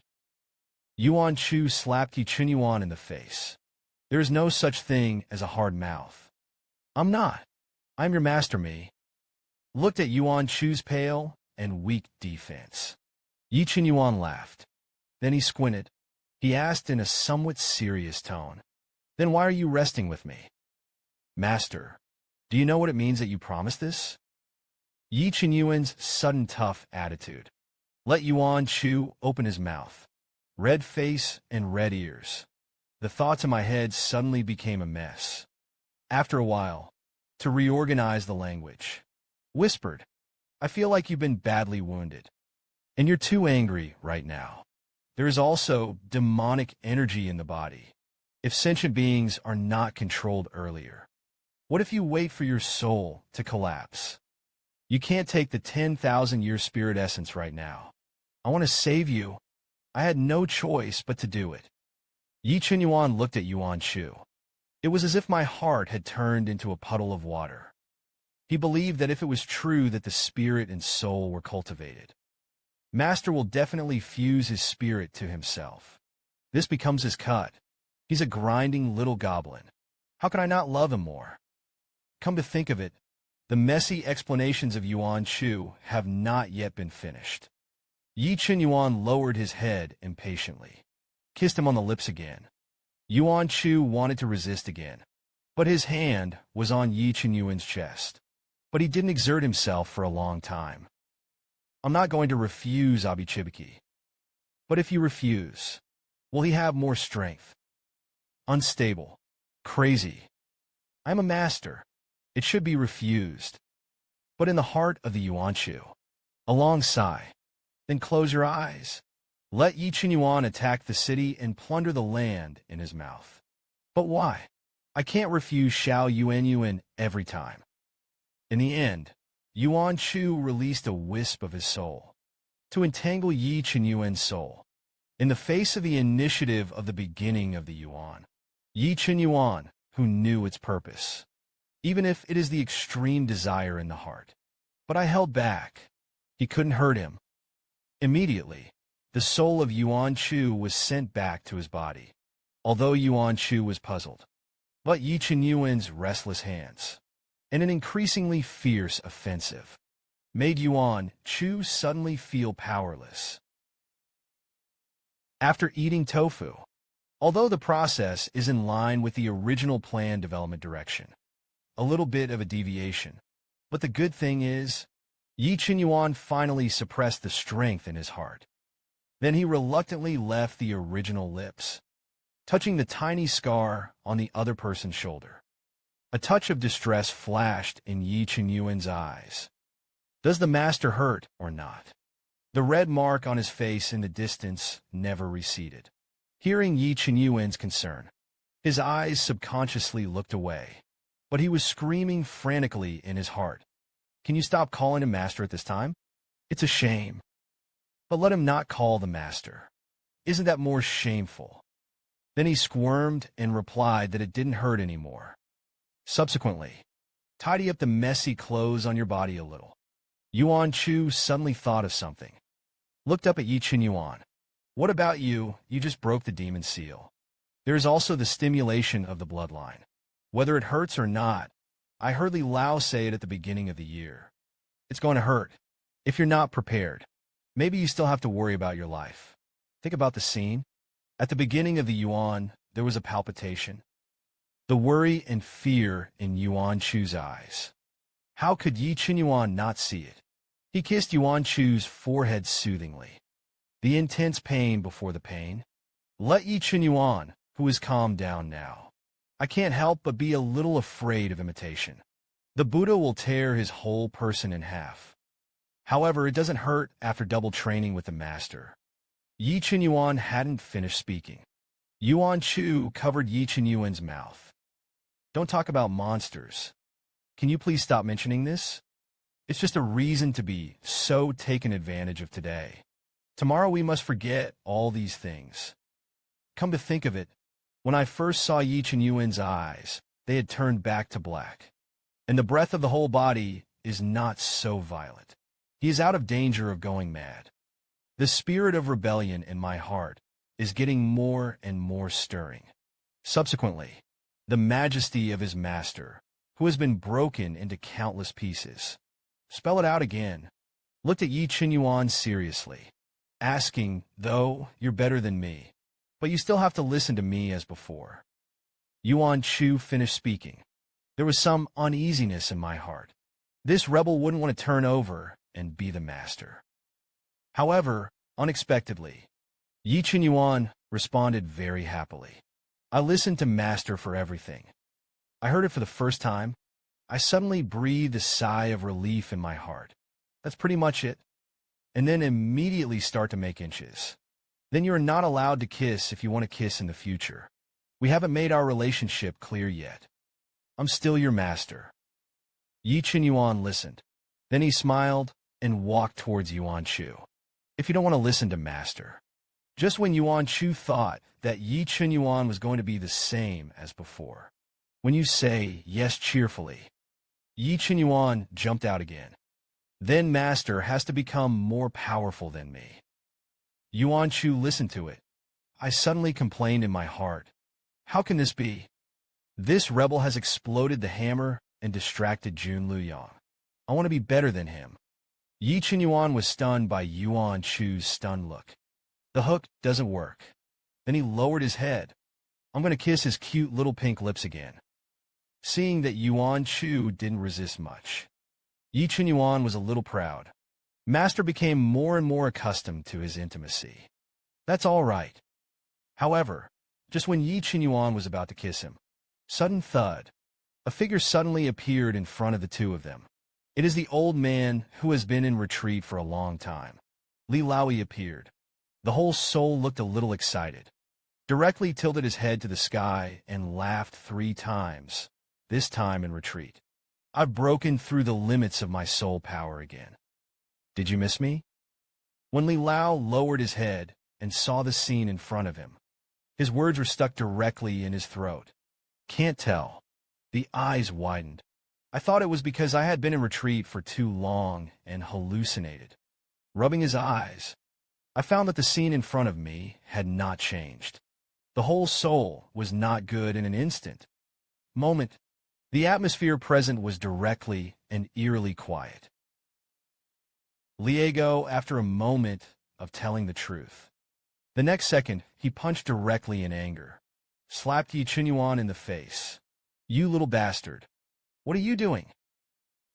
Yuan Shu slapped Yi Qinyuan in the face. There is no such thing as a hard mouth. I'm not. I'm your master, me. Looked at Yuan Shu's pale and weak defense. Yi Qinyuan laughed. Then he squinted. He asked in a somewhat serious tone, Then why are you resting with me? Master, do you know what it means that you promised this? Yi Qinyuan's sudden tough attitude. Let Yuan Shu open his mouth. Red face and red ears. The thoughts in my head suddenly became a mess. After a while, to reorganize the language, whispered, I feel like you've been badly wounded. And you're too angry right now. There is also demonic energy in the body. If sentient beings are not controlled earlier, what if you wait for your soul to collapse? You can't take the 10,000-year spirit essence right now. I want to save you. I had no choice but to do it. Yi Qinyuan looked at Yuan Shu. It was as if my heart had turned into a puddle of water. He believed that if it was true that the spirit and soul were cultivated, Master will definitely fuse his spirit to himself. This becomes his cut. He's a grinding little goblin. How can I not love him more? Come to think of it, The messy explanations of Yuan Chu have not yet been finished. Yi Chen Yuan lowered his head impatiently, kissed him on the lips again. Yuan Chu wanted to resist again, but his hand was on Yi Chen Yuan's chest. But he didn't exert himself for a long time. I'm not going to refuse Abichibiki. But if you refuse, will he have more strength? Unstable. Crazy. I'm a master. It should be refused. But in the heart of the Yuan Chu, a long sigh. Then close your eyes. Let Yi Chen Yuan attack the city and plunder the land in his mouth. But why? I can't refuse Xiao Yuan every time. In the end, Yuan Chu released a wisp of his soul to entangle Yi Chen Yuan's soul. In the face of the initiative of the beginning of the Yuan, Yi Chen Yuan, who knew its purpose, even if it is the extreme desire in the heart. But I held back. He couldn't hurt him. Immediately, the soul of Yuan Chu was sent back to his body, although Yuan Chu was puzzled. But Yi Chen Yuan's restless hands, and an increasingly fierce offensive, made Yuan Chu suddenly feel powerless. After eating tofu, although the process is in line with the original plan development direction, a little bit of a deviation, but the good thing is, Yi Chen Yuan finally suppressed the strength in his heart. Then he reluctantly left the original lips, touching the tiny scar on the other person's shoulder. A touch of distress flashed in Yi Chen Yuan's eyes. Does the master hurt or not? The red mark on his face in the distance never receded. Hearing Yi Chen Yuan's concern, his eyes subconsciously looked away, but he was screaming frantically in his heart. Can you stop calling him master at this time? It's a shame. But let him not call the master. Isn't that more shameful? Then he squirmed and replied that it didn't hurt anymore. Subsequently, tidy up the messy clothes on your body a little. Yuan Chu suddenly thought of something. Looked up at Yi Chen Yuan. What about you? You just broke the demon seal. There is also the stimulation of the bloodline. Whether it hurts or not, I heard Li Lao say it at the beginning of the year. It's going to hurt. If you're not prepared, maybe you still have to worry about your life. Think about the scene. At the beginning of the Yuan, there was a palpitation. The worry and fear in Yuan Chu's eyes. How could Yi Chen Yuan not see it? He kissed Yuan Chu's forehead soothingly. The intense pain before the pain. Let Yi Chen Yuan, who is calmed down now. I can't help but be a little afraid of imitation. The Buddha will tear his whole person in half. However, it doesn't hurt after double training with the master. Yi Chen Yuan hadn't finished speaking. Yuan Chu covered Yi Chen Yuan's mouth. Don't talk about monsters. Can you please stop mentioning this? It's just a reason to be so taken advantage of today. Tomorrow we must forget all these things. Come to think of it, when I first saw Yi Chen Yuan's eyes, they had turned back to black. And the breath of the whole body is not so violent. He is out of danger of going mad. The spirit of rebellion in my heart is getting more and more stirring. Subsequently, the majesty of his master, who has been broken into countless pieces. Spell it out again. Looked at Yi Chen Yuan seriously, asking, though, you're better than me, but you still have to listen to me as before. Yuan Chu finished speaking. There was some uneasiness in my heart. This rebel wouldn't want to turn over and be the master. However, unexpectedly, Yi Chen Yuan responded very happily. I listened to master for everything. I heard it for the first time. I suddenly breathed a sigh of relief in my heart. That's pretty much it. And then immediately start to make inches. Then you're not allowed to kiss if you want to kiss in the future. We haven't made our relationship clear yet. I'm still your master. Yi Chen Yuan listened. Then he smiled and walked towards Yuan Chu. If you don't want to listen to master. Just when Yuan Chu thought that Yi Chen Yuan was going to be the same as before. When you say yes cheerfully, Yi Chen Yuan jumped out again. Then master has to become more powerful than me. Yuan Chu listened to it. I suddenly complained in my heart. How can this be? This rebel has exploded the hammer and distracted Jun Luyang. I want to be better than him. Yi Qinyuan was stunned by Yuan Chu's stunned look. The hook doesn't work. Then he lowered his head. I'm going to kiss his cute little pink lips again. Seeing that Yuan Chu didn't resist much, Yi Qinyuan was a little proud. Master became more and more accustomed to his intimacy. That's all right. However, just when Yi Qinyuan was about to kiss him, sudden thud, a figure suddenly appeared in front of the two of them. It is the old man who has been in retreat for a long time. Li Laoyi appeared. The whole soul looked a little excited. Directly tilted his head to the sky and laughed 3 times, this time in retreat. I've broken through the limits of my soul power again. Did you miss me? When Li Lao lowered his head and saw the scene in front of him, his words were stuck directly in his throat. Can't tell. The eyes widened. I thought it was because I had been in retreat for too long and hallucinated. Rubbing his eyes, I found that the scene in front of me had not changed. The whole soul was not good in an instant. Moment. The atmosphere present was directly and eerily quiet. Liego, after a moment of telling the truth. The next second, he punched directly in anger. Slapped Yi Qinyuan in the face. You little bastard. What are you doing?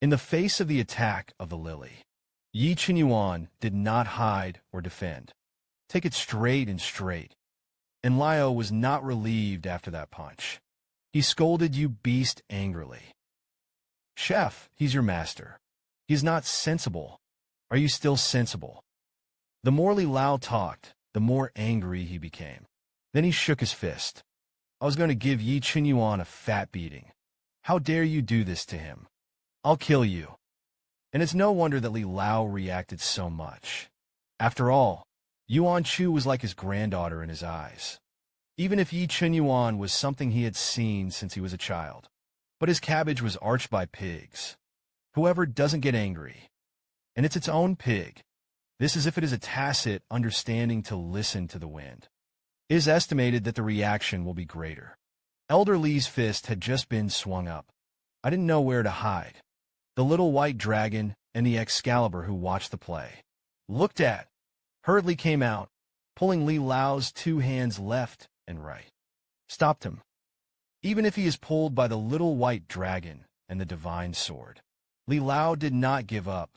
In the face of the attack of the lily, Yi Qinyuan did not hide or defend. Take it straight and straight. And Liao was not relieved after that punch. He scolded you beast angrily. Chef, he's your master. He's not sensible. Are you still sensible? The more Li Lao talked, the more angry he became. Then he shook his fist. I was going to give Yi Qinyuan a fat beating. How dare you do this to him? I'll kill you. And it's no wonder that Li Lao reacted so much. After all, Yuan Chu was like his granddaughter in his eyes. Even if Yi Qinyuan was something he had seen since he was a child. But his cabbage was arched by pigs. Whoever doesn't get angry. And it's its own pig. This is if it is a tacit understanding to listen to the wind. It is estimated that the reaction will be greater. Elder Li's fist had just been swung up. I didn't know where to hide. The little white dragon and the Excalibur who watched the play. Looked at. Hurriedly came out, pulling Li Lao's 2 hands left and right. Stopped him. Even if he is pulled by the little white dragon and the divine sword. Li Lao did not give up.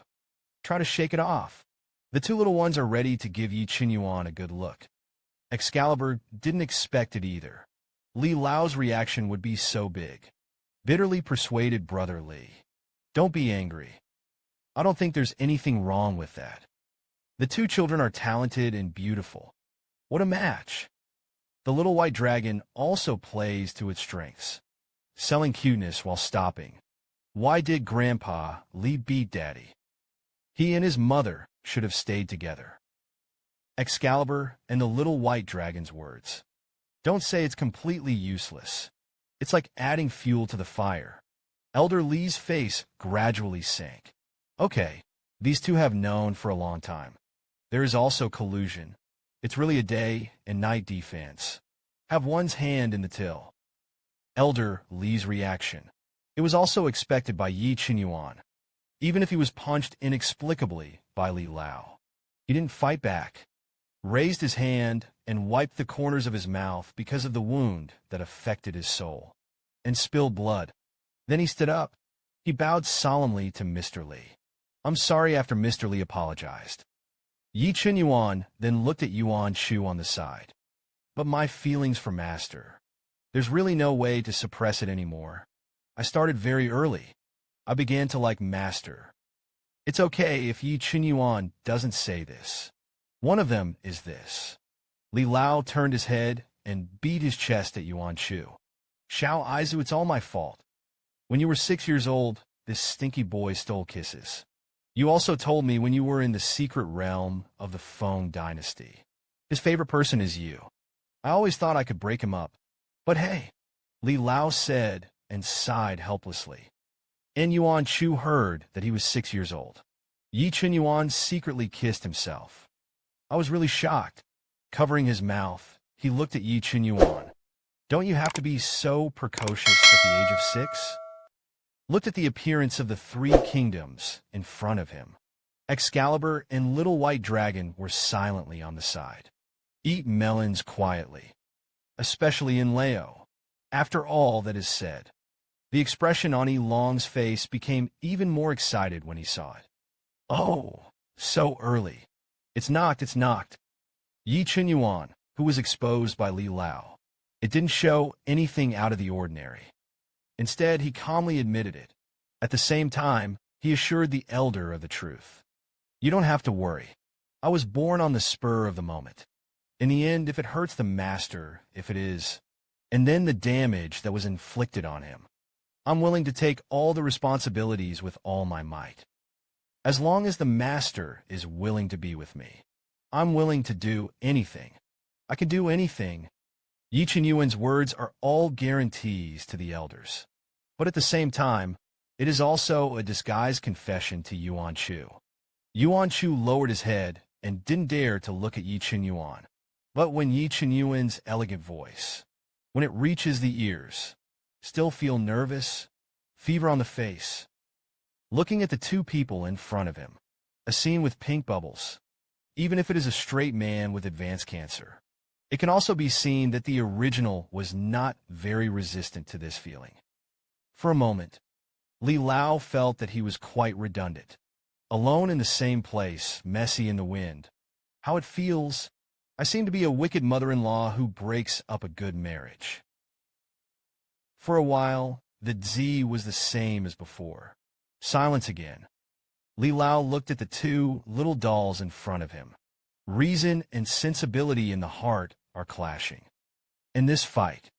Try to shake it off. The 2 little ones are ready to give Yi Qinyuan a good look. Excalibur didn't expect it either. Li Lao's reaction would be so big. Bitterly persuaded Brother Li. Don't be angry. I don't think there's anything wrong with that. The 2 children are talented and beautiful. What a match. The little white dragon also plays to its strengths. Selling cuteness while stopping. Why did Grandpa Li beat Daddy? He and his mother should have stayed together. Excalibur and the little white dragon's words. Don't say it's completely useless. It's like adding fuel to the fire. Elder Li's face gradually sank. Okay, these 2 have known for a long time. There is also collusion. It's really a day and night defense. Have one's hand in the till. Elder Li's reaction. It was also expected by Yi Qinyuan. Even if he was punched inexplicably by Li Lao. He didn't fight back. Raised his hand and wiped the corners of his mouth because of the wound that affected his soul, and spilled blood. Then he stood up. He bowed solemnly to Mr. Li. I'm sorry after Mr. Li apologized. Yi Qinyuan then looked at Yuan Chu on the side. But my feelings for Master. There's really no way to suppress it anymore. I started very early. I began to like Master. It's okay if Yi Qinyuan doesn't say this. One of them is this. Li Lao turned his head and beat his chest at Yuan Chu. Xiao Aizu, it's all my fault. When you were 6 years old, this stinky boy stole kisses. You also told me when you were in the secret realm of the Feng dynasty. His favorite person is you. I always thought I could break him up. But hey, Li Lao said and sighed helplessly. And Yuan Chu heard that he was 6 years old. Yi Qinyuan secretly kissed himself. I was really shocked. Covering his mouth, he looked at Yi Qinyuan. Don't you have to be so precocious at the age of 6? looked at the appearance of the three kingdoms in front of him. Excalibur and Little White Dragon were silently on the side. Eat melons quietly, especially in Leo. After all that is said, the expression on Yi Long's face became even more excited when he saw it. Oh, so early. It's knocked, it's knocked. Yi Qinyuan, who was exposed by Li Lao. It didn't show anything out of the ordinary. Instead, he calmly admitted it. At the same time, he assured the elder of the truth. You don't have to worry. I was born on the spur of the moment. In the end, if it hurts the master, if it is, and then the damage that was inflicted on him, I'm willing to take all the responsibilities with all my might. As long as the master is willing to be with me, I'm willing to do anything. I can do anything. Yi Qinyuan's words are all guarantees to the elders. But at the same time, it is also a disguised confession to Yuan Chu. Yuan Chu lowered his head and didn't dare to look at Yi Qinyuan. But when Yi Qinyuan's elegant voice, when it reaches the ears, still feel nervous, fever on the face. Looking at the two people in front of him, a scene with pink bubbles, even if it is a straight man with advanced cancer. It can also be seen that the original was not very resistant to this feeling. For a moment, Li Lao felt that he was quite redundant. Alone in the same place, messy in the wind. How it feels. I seem to be a wicked mother-in-law who breaks up a good marriage. For a while, the Z was the same as before. Silence again. Li Lao looked at the two little dolls in front of him. Reason and sensibility in the heart are clashing. In this fight,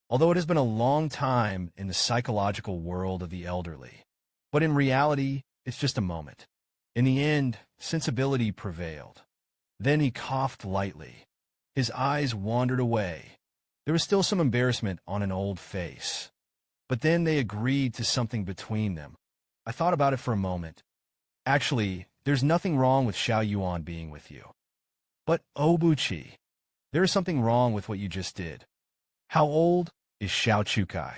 although it has been a long time in the psychological world of the elderly, but in reality, it's just a moment. In the end, sensibility prevailed. Then he coughed lightly. His eyes wandered away. There was still some embarrassment on an old face. But then they agreed to something between them. I thought about it for a moment. Actually, there's nothing wrong with Xiao Yuan being with you. But, Obuchi, there is something wrong with what you just did. How old is Xiao Chukai?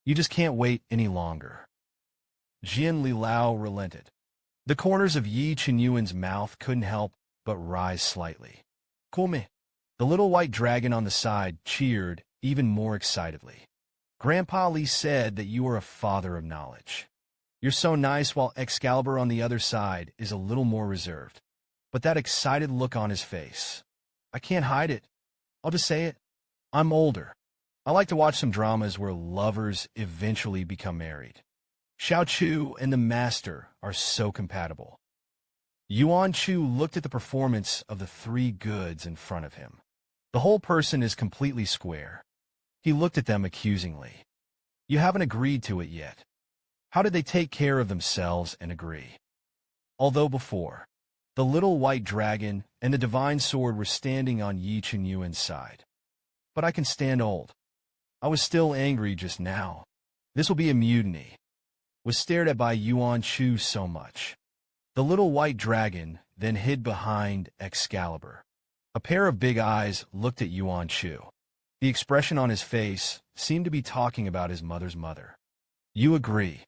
You just can't wait any longer. Jian Li Lao relented. The corners of Yi Qinyuan's mouth couldn't help but rise slightly. Come. The little white dragon on the side cheered even more excitedly. Grandpa Li said that you are a father of knowledge. You're so nice, while Excalibur on the other side is a little more reserved. But that excited look on his face, I can't hide it. I'll just say it. I'm older. I like to watch some dramas where lovers eventually become married. Xiao Chu and the master are so compatible. Yuan Chu looked at the performance of the three goods in front of him. The whole person is completely square. He looked at them accusingly. You haven't agreed to it yet. How did they take care of themselves and agree? Although before, the little white dragon and the divine sword were standing on Yi Qinyuan's side. But I can stand old. I was still angry just now. This will be a mutiny. Was stared at by Yuan Chu so much. The little white dragon then hid behind Excalibur. A pair of big eyes looked at Yuan Chu. The expression on his face seemed to be talking about his mother's mother. You agree.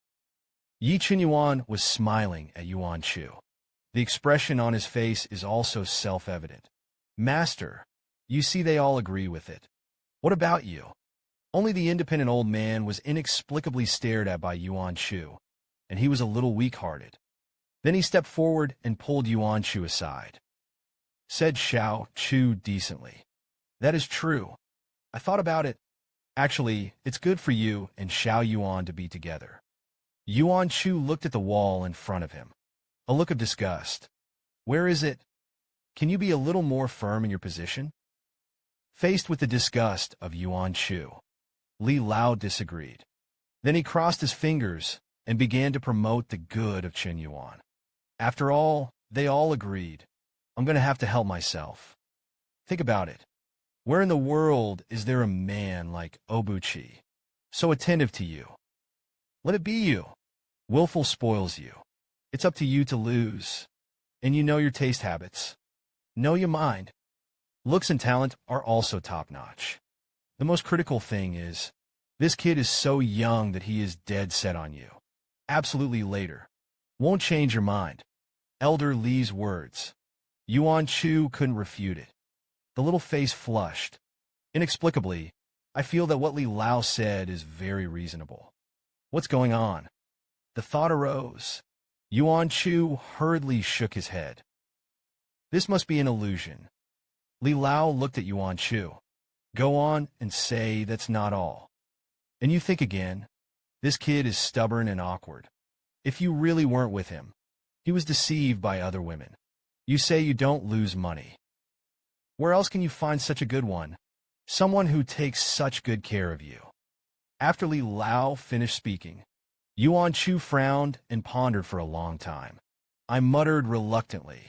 Yi Qinyuan was smiling at Yuan Chu. The expression on his face is also self-evident. Master, you see they all agree with it. What about you? Only the independent old man was inexplicably stared at by Yuan Chu, and he was a little weak-hearted. Then he stepped forward and pulled Yuan Chu aside. Said Xiao Chu decently. That is true. I thought about it. Actually, it's good for you and Xiao Yuan to be together. Yuan Chu looked at the wall in front of him. A look of disgust. Where is it? Can you be a little more firm in your position? Faced with the disgust of Yuan Chu, Li Lao disagreed. Then he crossed his fingers and began to promote the good of Chen Yuan. After all, they all agreed. I'm going to have to help myself. Think about it. Where in the world is there a man like Obuchi, so attentive to you? Let it be you. Willful spoils you. It's up to you to lose. And you know your taste habits. Know your mind. Looks and talent are also top-notch. The most critical thing is, this kid is so young that he is dead set on you. Absolutely later. Won't change your mind. Elder Li's words. Yuan Chu couldn't refute it. The little face flushed. Inexplicably, I feel that what Li Lao said is very reasonable. What's going on? The thought arose. Yuan Chu hurriedly shook his head. This must be an illusion. Li Lao looked at Yuan Chu. Go on and say that's not all. And you think again, this kid is stubborn and awkward. If you really weren't with him, he was deceived by other women. You say you don't lose money. Where else can you find such a good one? Someone who takes such good care of you. After Li Lao finished speaking, Yuan Chu frowned and pondered for a long time. I muttered reluctantly,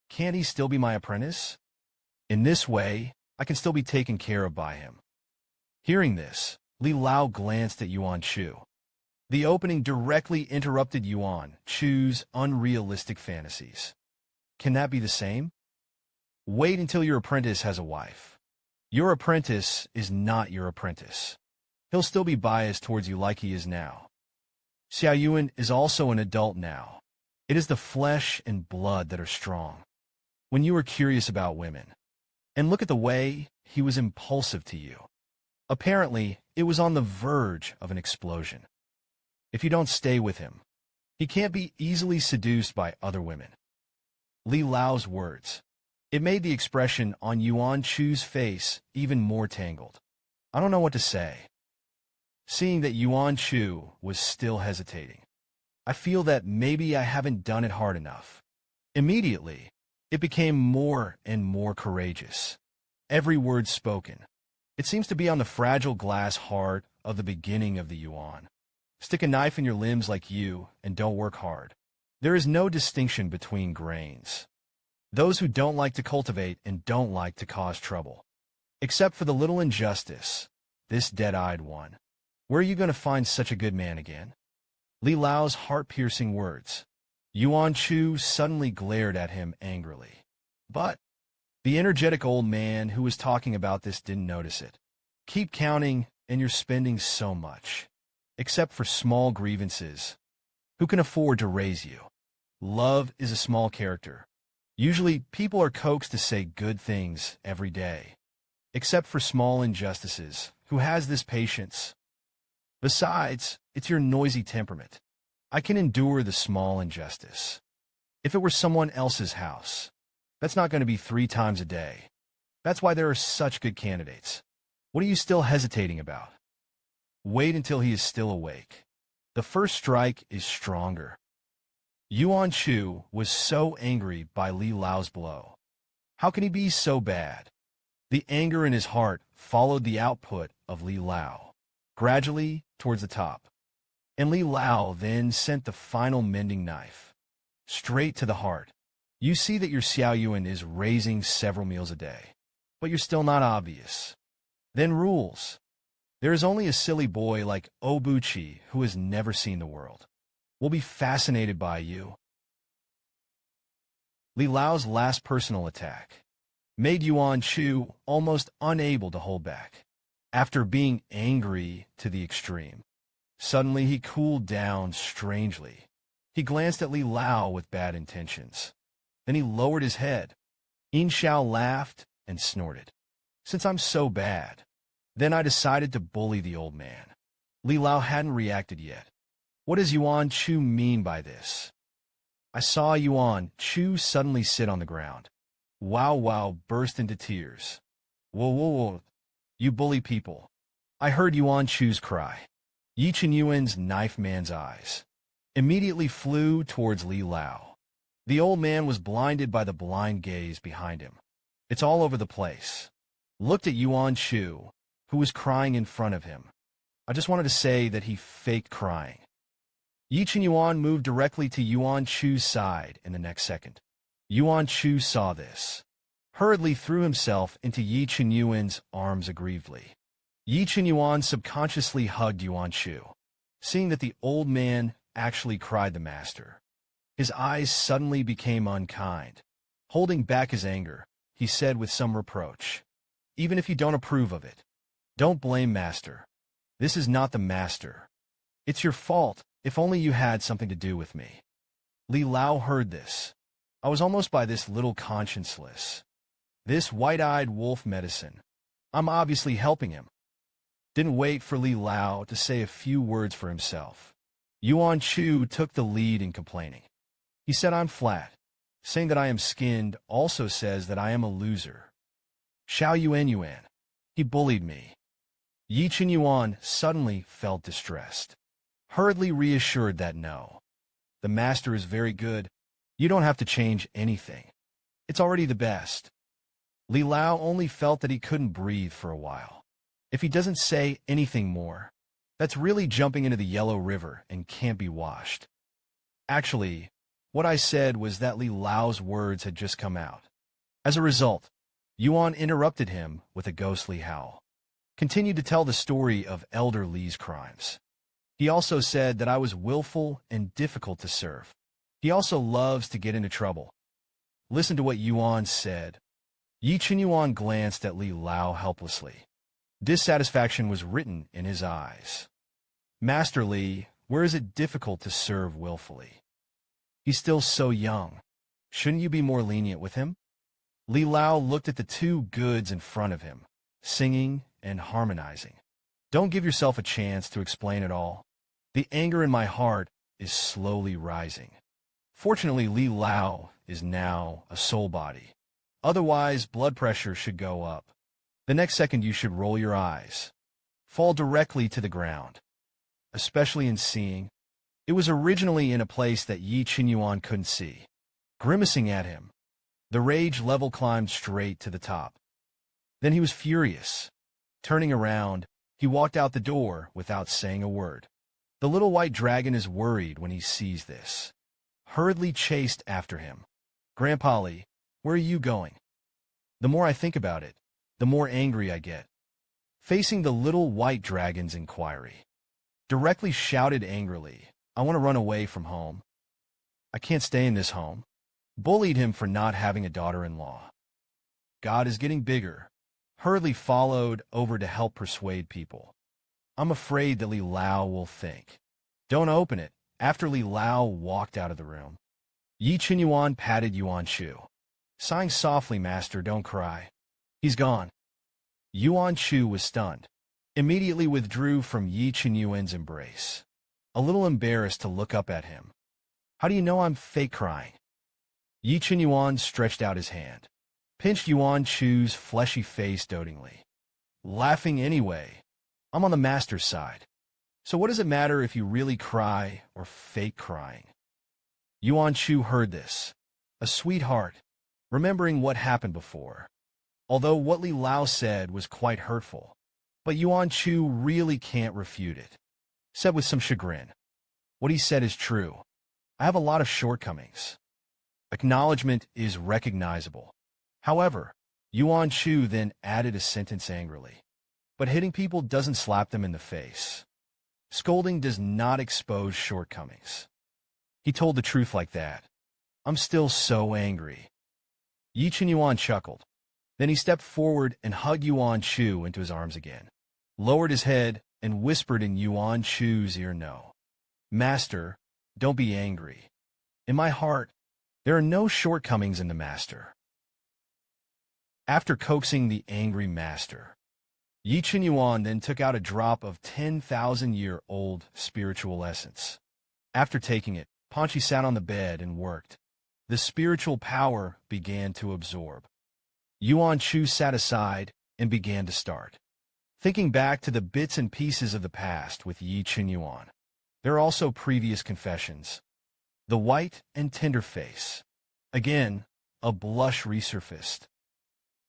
can't he still be my apprentice? In this way, I can still be taken care of by him. Hearing this, Li Lao glanced at Yuan Chu. The opening directly interrupted Yuan Chu's unrealistic fantasies. Can that be the same? Wait until your apprentice has a wife. Your apprentice is not your apprentice. He'll still be biased towards you like he is now. Xiao Yuan is also an adult now. It is the flesh and blood that are strong. When you were curious about women, and look at the way he was impulsive to you. Apparently, it was on the verge of an explosion. If you don't stay with him, he can't be easily seduced by other women. Li Lao's words. It made the expression on Yuan Chu's face even more tangled. I don't know what to say. Seeing that Yuan Chu was still hesitating, I feel that maybe I haven't done it hard enough. Immediately, it became more and more courageous. Every word spoken. It seems to be on the fragile glass heart of the beginning of the Yuan. Stick a knife in your limbs like you and don't work hard. There is no distinction between grains. Those who don't like to cultivate and don't like to cause trouble. Except for the little injustice, this dead-eyed one. Where are you going to find such a good man again? Li Lao's heart-piercing words. Yuan Chu suddenly glared at him angrily. But the energetic old man who was talking about this didn't notice it. Keep counting, and you're spending so much. Except for small grievances. Who can afford to raise you? Love is a small character. Usually, people are coaxed to say good things every day. Except for small injustices. Who has this patience? Besides, it's your noisy temperament. I can endure the small injustice. If it were someone else's house, that's not going to be 3 times a day. That's why there are such good candidates. What are you still hesitating about? Wait until he is still awake. The first strike is stronger. Yuan Chu was so angry by Li Lao's blow. How can he be so bad? The anger in his heart followed the output of Li Lao, gradually towards the top. And Li Lao then sent the final mending knife, straight to the heart. You see that your Xiao Yuan is raising several meals a day, but you're still not obvious. Then rules. There is only a silly boy like Obuchi who has never seen the world. Will be fascinated by you. Li Lao's last personal attack made Yuan Chu almost unable to hold back. After being angry to the extreme, suddenly he cooled down strangely. He glanced at Li Lao with bad intentions. Then he lowered his head. Yin Xiao laughed and snorted. Since I'm so bad, then I decided to bully the old man. Li Lao hadn't reacted yet. What does Yuan Chu mean by this? I saw Yuan Chu suddenly sit on the ground. Wow burst into tears. Whoa, you bully people. I heard Yuan Chu's cry. Yi Chen Yuan's knife man's eyes immediately flew towards Li Lao. The old man was blinded by the blind gaze behind him. It's all over the place. Looked at Yuan Chu, who was crying in front of him. I just wanted to say that he faked crying. Yi Chen Yuan moved directly to Yuan Chu's side in the next second. Yuan Chu saw this. Hurriedly threw himself into Yi Chen Yuan's arms aggrievedly. Yi Chen Yuan subconsciously hugged Yuan Chu, seeing that the old man actually cried the master. His eyes suddenly became unkind. Holding back his anger, he said with some reproach, even if you don't approve of it, don't blame master. This is not the master. It's your fault If only you had something to do with me. Li Lao heard this. I was almost by this little conscienceless. This white-eyed wolf medicine. I'm obviously helping him. Didn't wait for Li Lao to say a few words for himself. Yuan Chu took the lead in complaining. He said I'm flat. Saying that I am skinned also says that I am a loser. Xiao Yuan. He bullied me. Yi Chen Yuan suddenly felt distressed. Hurriedly reassured that no. The master is very good. You don't have to change anything. It's already the best. Li Lao only felt that he couldn't breathe for a while. If he doesn't say anything more, that's really jumping into the Yellow River and can't be washed. Actually, what I said was that Li Lao's words had just come out. As a result, Yuan interrupted him with a ghostly howl. Continued to tell the story of Elder Li's crimes. He also said that I was willful and difficult to serve. He also loves to get into trouble. Listen to what Yuan said. Yi Chen Yuan glanced at Li Lao helplessly. Dissatisfaction was written in his eyes. Master Li, where is it difficult to serve willfully? He's still so young. Shouldn't you be more lenient with him? Li Lao looked at the two goods in front of him, singing and harmonizing. Don't give yourself a chance to explain it all. The anger in my heart is slowly rising. Fortunately, Li Lao is now a soul body. Otherwise, blood pressure should go up. The next second you should roll your eyes. Fall directly to the ground. Especially in seeing. It was originally in a place that Yi Chen Yuan couldn't see. Grimacing at him. The rage level climbed straight to the top. Then he was furious. Turning around, he walked out the door without saying a word. The little white dragon is worried when he sees this. Hurriedly chased after him. Grandpa Li, where are you going? The more I think about it, the more angry I get. Facing the little white dragon's inquiry. Directly shouted angrily, I want to run away from home. I can't stay in this home. Bullied him for not having a daughter-in-law. God is getting bigger. Hurriedly followed over to help persuade people. I'm afraid that Li Lao will think. Don't open it. After Li Lao walked out of the room, Yi Chen Yuan patted Yuan Chu. Sighing softly, Master, don't cry. He's gone. Yuan Chu was stunned. Immediately withdrew from Yi Chen Yuan's embrace. A little embarrassed to look up at him. How do you know I'm fake crying? Yi Chen Yuan stretched out his hand. Pinched Yuan Chu's fleshy face dotingly. Laughing anyway. I'm on the master's side. So what does it matter if you really cry or fake crying? Yuan Chu heard this. A sweetheart, remembering what happened before. Although what Li Lao said was quite hurtful, but Yuan Chu really can't refute it. Said with some chagrin. What he said is true. I have a lot of shortcomings. Acknowledgement is recognizable. However, Yuan Chu then added a sentence angrily. But hitting people doesn't slap them in the face. Scolding does not expose shortcomings. He told the truth like that. I'm still so angry. Yi Chen Yuan chuckled. Then he stepped forward and hugged Yuan Chu into his arms again. Lowered his head and whispered in Yuan Chu's ear, no. Master, don't be angry. In my heart, there are no shortcomings in the master. After coaxing the angry master, Yi Chen Yuan then took out a drop of 10,000-year-old spiritual essence. After taking it, Panchi sat on the bed and worked. The spiritual power began to absorb. Yuan Chu sat aside and began to start. Thinking back to the bits and pieces of the past with Yi Chen Yuan. There are also previous confessions. The white and tender face. Again, a blush resurfaced.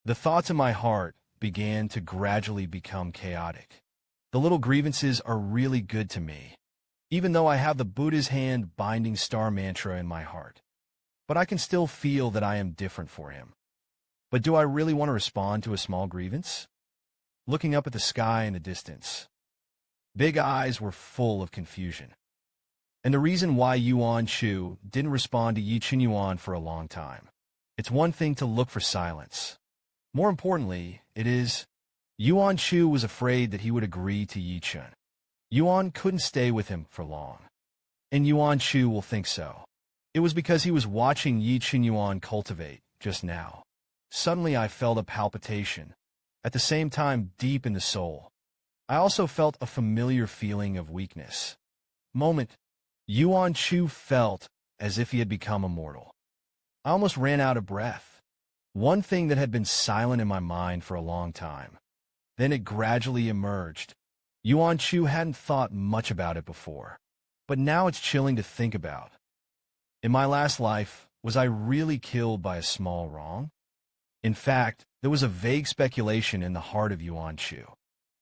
The thoughts in my heart began to gradually become chaotic. The little grievances are really good to me, even though I have the Buddha's hand binding star mantra in my heart. But I can still feel that I am different for him. But do I really want to respond to a small grievance? Looking up at the sky in the distance. Big eyes were full of confusion. And the reason why Yuan Chu didn't respond to Yi Chen Yuan for a long time. It's one thing to look for silence. More importantly, it is, Yuan Chu was afraid that he would agree to Yi Chen. Yuan couldn't stay with him for long. And Yuan Chu will think so. It was because he was watching Yi Qinyuan cultivate just now. Suddenly I felt a palpitation, at the same time deep in the soul. I also felt a familiar feeling of weakness. Moment, Yuan Chu felt as if he had become immortal. I almost ran out of breath. One thing that had been silent in my mind for a long time. Then it gradually emerged. Yuan Chu hadn't thought much about it before, but now it's chilling to think about. In my last life, was I really killed by a small wrong? In fact, there was a vague speculation in the heart of Yuan Chu.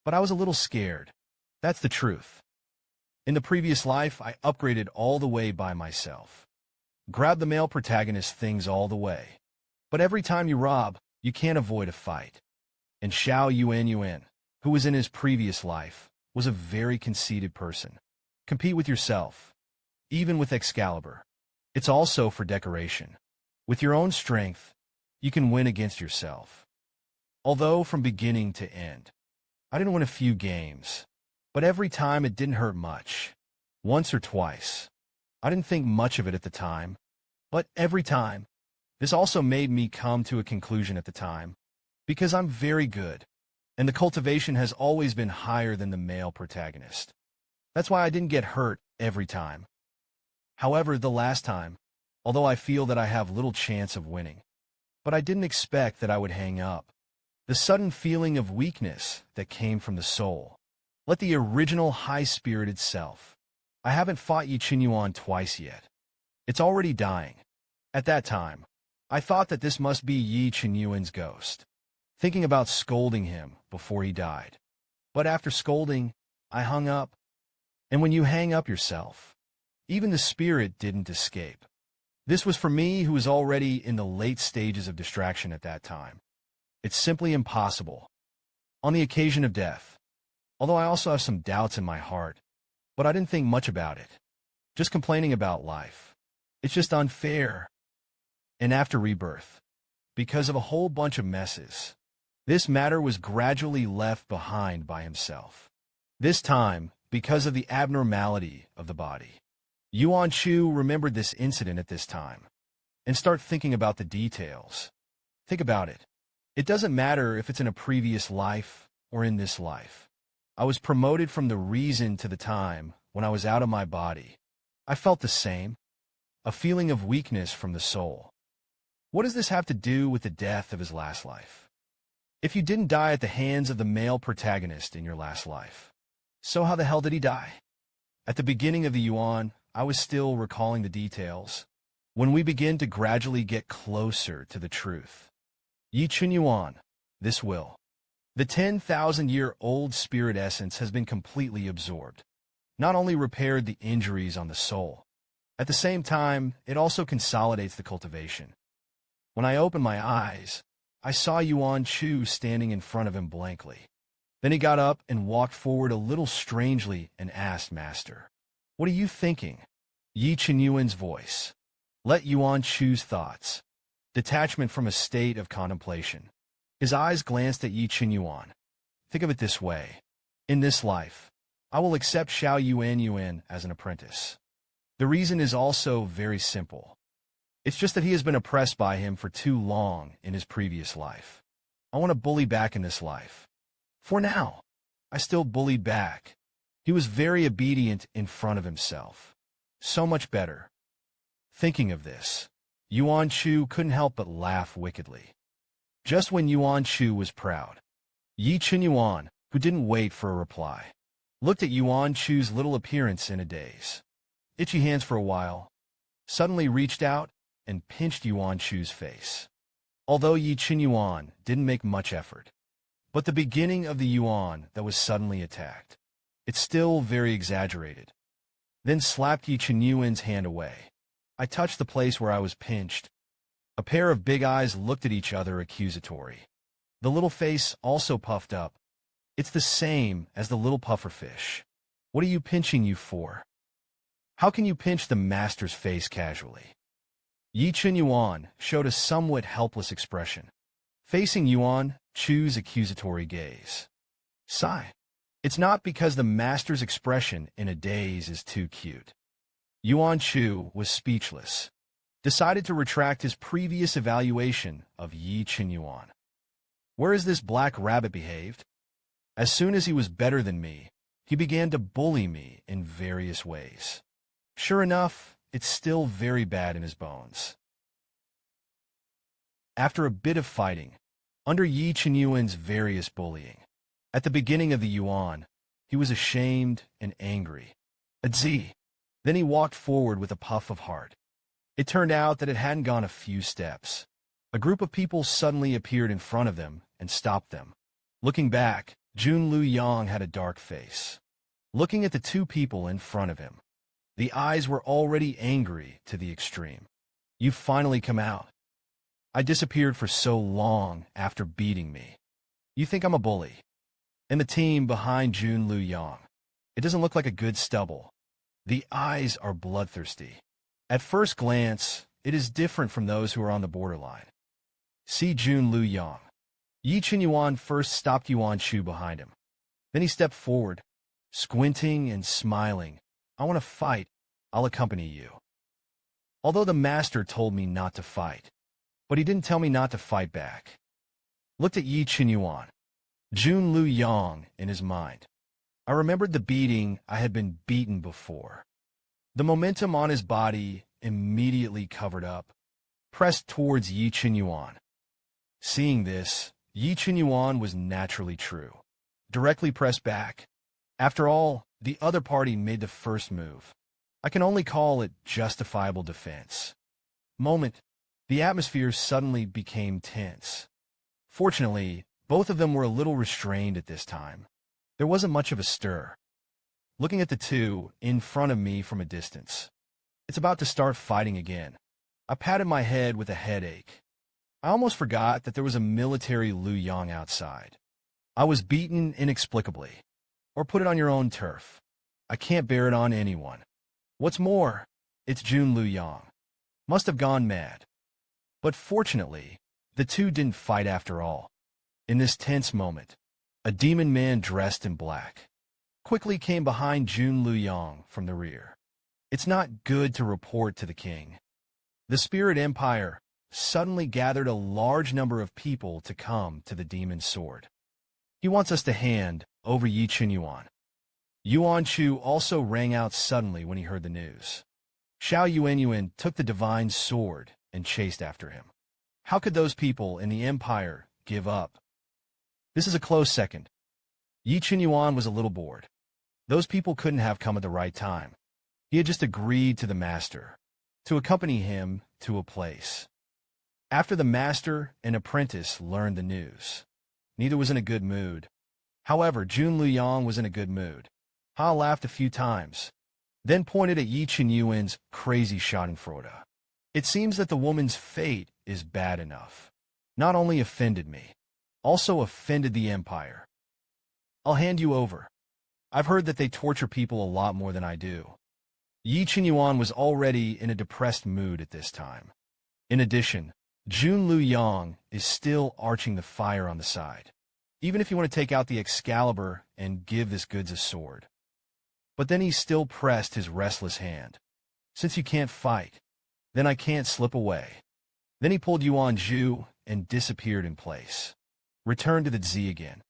But I was a little scared. That's the truth. In the previous life, I upgraded all the way by myself. Grabbed the male protagonist things all the way. But every time you rob, you can't avoid a fight. And Xiao Yuan, who was in his previous life, was a very conceited person. Compete with yourself. Even with Excalibur. It's also for decoration. With your own strength, you can win against yourself. Although from beginning to end, I didn't win a few games, but every time it didn't hurt much. Once or twice. I didn't think much of it at the time, but every time. This also made me come to a conclusion at the time, because I'm very good, and the cultivation has always been higher than the male protagonist. That's why I didn't get hurt every time. However, the last time, although I feel that I have little chance of winning, but I didn't expect that I would hang up. The sudden feeling of weakness that came from the soul. Let the original high-spirited self. I haven't fought Yi Qinyuan twice yet. It's already dying. At that time, I thought that this must be Yi Qinyuan's ghost, thinking about scolding him before he died. But after scolding, I hung up. And when you hang up yourself, even the spirit didn't escape. This was for me who was already in the late stages of distraction at that time. It's simply impossible. On the occasion of death, although I also have some doubts in my heart, but I didn't think much about it. Just complaining about life. It's just unfair. And after rebirth, because of a whole bunch of messes, this matter was gradually left behind by himself. This time, because of the abnormality of the body. Yuan Chu remembered this incident at this time, and start thinking about the details. Think about it. It doesn't matter if it's in a previous life or in this life. I was promoted from the reason to the time when I was out of my body. I felt the same, a feeling of weakness from the soul. What does this have to do with the death of his last life? If you didn't die at the hands of the male protagonist in your last life, so how the hell did he die? At the beginning of the Yuan, I was still recalling the details. When we begin to gradually get closer to the truth. Yi Qinyuan, this will. The 10,000-year-old spirit essence has been completely absorbed. Not only repaired the injuries on the soul, at the same time, it also consolidates the cultivation. When I opened my eyes, I saw Yuan Chu standing in front of him blankly. Then he got up and walked forward a little strangely and asked Master, "What are you thinking?" Yi Qinyuan's voice. Let Yuan Chu's thoughts. Detachment from a state of contemplation. His eyes glanced at Yi Qinyuan. Think of it this way. In this life, I will accept Xiao Yuan as an apprentice. The reason is also very simple. It's just that he has been oppressed by him for too long in his previous life. I want to bully back in this life. For now, I still bullied back. He was very obedient in front of himself. So much better. Thinking of this, Yuan Chu couldn't help but laugh wickedly. Just when Yuan Chu was proud, Yi Qinyuan, who didn't wait for a reply, looked at Yuan Chu's little appearance in a daze. Itchy hands for a while, suddenly reached out and pinched Yuan Chu's face. Although Yi Qinyuan didn't make much effort, but the beginning of the Yuan that was suddenly attacked, it's still very exaggerated. Then slapped Yi Qinyuan's hand away. I touched the place where I was pinched. A pair of big eyes looked at each other accusatory. The little face also puffed up. It's the same as the little pufferfish. What are you pinching you for? How can you pinch the master's face casually? Yi Qinyuan showed a somewhat helpless expression, facing Yuan Chu's accusatory gaze. Sigh. It's not because the master's expression in a daze is too cute. Yuan Chu was speechless, decided to retract his previous evaluation of Yi Qinyuan. Where has this black rabbit behaved? As soon as he was better than me, he began to bully me in various ways. Sure enough, it's still very bad in his bones. After a bit of fighting, under Yi Qinyuan's various bullying, at the beginning of the Yuan, he was ashamed and angry. Then he walked forward with a puff of heart. It turned out that it hadn't gone a few steps. A group of people suddenly appeared in front of them and stopped them. Looking back, Jun Lu Yang had a dark face. Looking at the two people in front of him, the eyes were already angry to the extreme. "You've finally come out. I disappeared for so long after beating me. You think I'm a bully?" And the team behind Jun Lu Yang. It doesn't look like a good stubble. The eyes are bloodthirsty. At first glance, it is different from those who are on the borderline. See Jun Lu Yang. Yi Qinyuan first stopped Yuan Chu behind him. Then he stepped forward, squinting and smiling. "I want to fight. I'll accompany you." Although the master told me not to fight, but he didn't tell me not to fight back. Looked at Yi Qinyuan, Jun Lu Yang in his mind. I remembered the beating I had been beaten before. The momentum on his body immediately covered up, pressed towards Yi Qinyuan. Seeing this, Yi Qinyuan was naturally true. Directly pressed back. After all, the other party made the first move. I can only call it justifiable defense. The atmosphere suddenly became tense. Fortunately, both of them were a little restrained at this time. There wasn't much of a stir. Looking at the two in front of me from a distance. It's about to start fighting again. I patted my head with a headache. I almost forgot that there was a military Lu Yang outside. I was beaten inexplicably. Or put it on your own turf. I can't bear it on anyone. What's more, it's Jun Lu Yang. Must have gone mad. But fortunately, the two didn't fight after all. In this tense moment, a demon man dressed in black quickly came behind Jun Lu Yang from the rear. It's not good to report to the king. The Spirit Empire suddenly gathered a large number of people to come to the demon's sword. He wants us to hand over Yi Qinyuan. Yuan Chu also rang out suddenly when he heard the news. Xiao Yuanyuan took the divine sword and chased after him. How could those people in the empire give up? This is a close second. Yi Qinyuan was a little bored. Those people couldn't have come at the right time. He had just agreed to the master, to accompany him to a place. After the master and apprentice learned the news, neither was in a good mood. However, Jun Lu Yang was in a good mood. Ha laughed a few times, then pointed at Yi Qinyuan's crazy schadenfreude. It seems that the woman's fate is bad enough. Not only offended me, also offended the empire. I'll hand you over. I've heard that they torture people a lot more than I do. Yi Qinyuan was already in a depressed mood at this time. In addition, Jun Lu Yang is still arching the fire on the side, even if you want to take out the Excalibur and give this goods a sword. But then he still pressed his restless hand. Since you can't fight, then I can't slip away. Then he pulled Yuan Zhu and disappeared in place. Returned to the Zi again.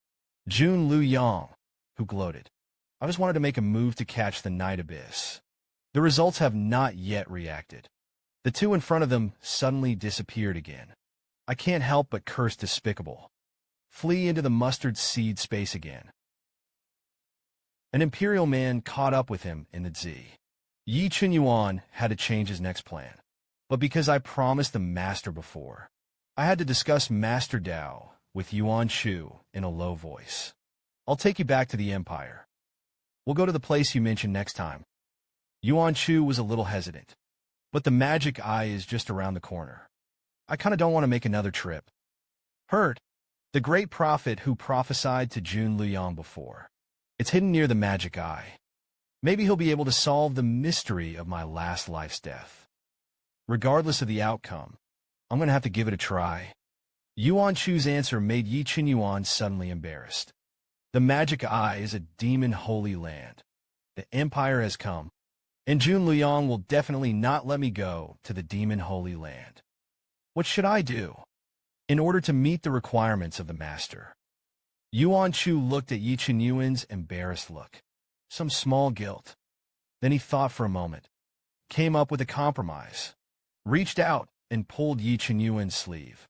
Jun Lu Yang, who gloated. I just wanted to make a move to catch the Night Abyss. The results have not yet reacted. The two in front of them suddenly disappeared again. I can't help but curse despicable. Flee into the mustard seed space again. An imperial man caught up with him in the Zi. Yi Qinyuan had to change his next plan. But because I promised the master before, I had to discuss Master Dao with Yuan Chu in a low voice. I'll take you back to the empire. We'll go to the place you mentioned next time. Yuan Chu was a little hesitant. But the magic eye is just around the corner. I kinda don't want to make another trip. Heard, the great prophet who prophesied to Jun Lu Yang before. It's hidden near the magic eye. Maybe he'll be able to solve the mystery of my last life's death. Regardless of the outcome, I'm gonna have to give it a try. Yuan Chu's answer made Yi Qinyuan suddenly embarrassed. The magic eye is a demon holy land. The empire has come. and Jun Luyang will definitely not let me go to the demon holy land. What should I do in order to meet the requirements of the master? Yuan Chu looked at Yi Qinyuan's embarrassed look. Some small guilt. Then he thought for a moment, came up with a compromise, reached out and pulled Yi Qinyuan's sleeve.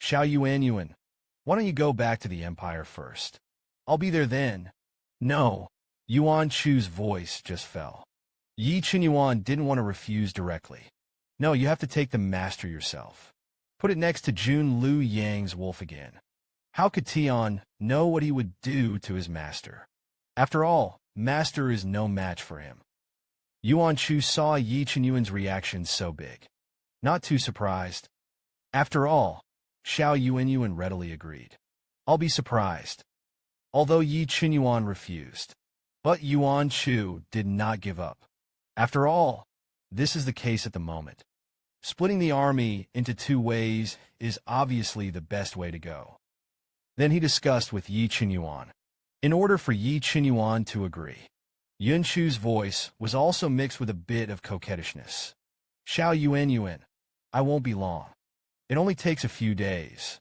Xiao Yuan, why don't you go back to the empire first? I'll be there then. No. Yuan Chu's voice just fell. Yi Qinyuan didn't want to refuse directly. No, you have to take the master yourself. Put it next to Jun Lu Yang's wolf again. How could Tian know what he would do to his master? After all, master is no match for him. Yuan Chu saw Yi Qinyuan's reaction so big. Not too surprised. After all, Xiao Yuan readily agreed. I'll be surprised. Although Yi Qinyuan refused. But Yuan Chu did not give up. After all, this is the case at the moment. Splitting the army into two ways is obviously the best way to go. Then he discussed with Yi Qinyuan. In order for Yi Qinyuan to agree, Yun Chu's voice was also mixed with a bit of coquettishness. Xiao Yuan, I won't be long. It only takes a few days.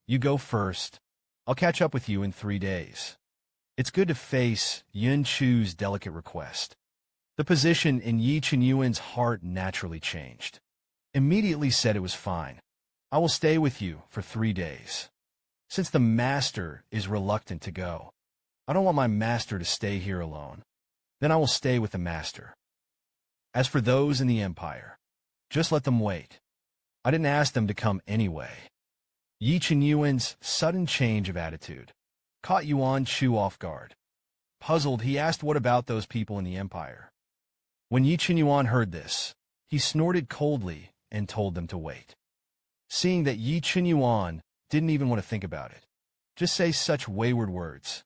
You go first. I'll catch up with you in 3 days. It's good to face Yun Chu's delicate request. The position in Yi Qinyuan's heart naturally changed. Immediately said it was fine. I will stay with you for 3 days. Since the master is reluctant to go, I don't want my master to stay here alone. Then I will stay with the master. As for those in the empire, just let them wait. I didn't ask them to come anyway. Yi Qinyuan's sudden change of attitude caught Yuan Chu off guard. Puzzled, he asked what about those people in the empire. When Yi Qinyuan heard this, he snorted coldly and told them to wait. Seeing that Yi Qinyuan didn't even want to think about it, just say such wayward words.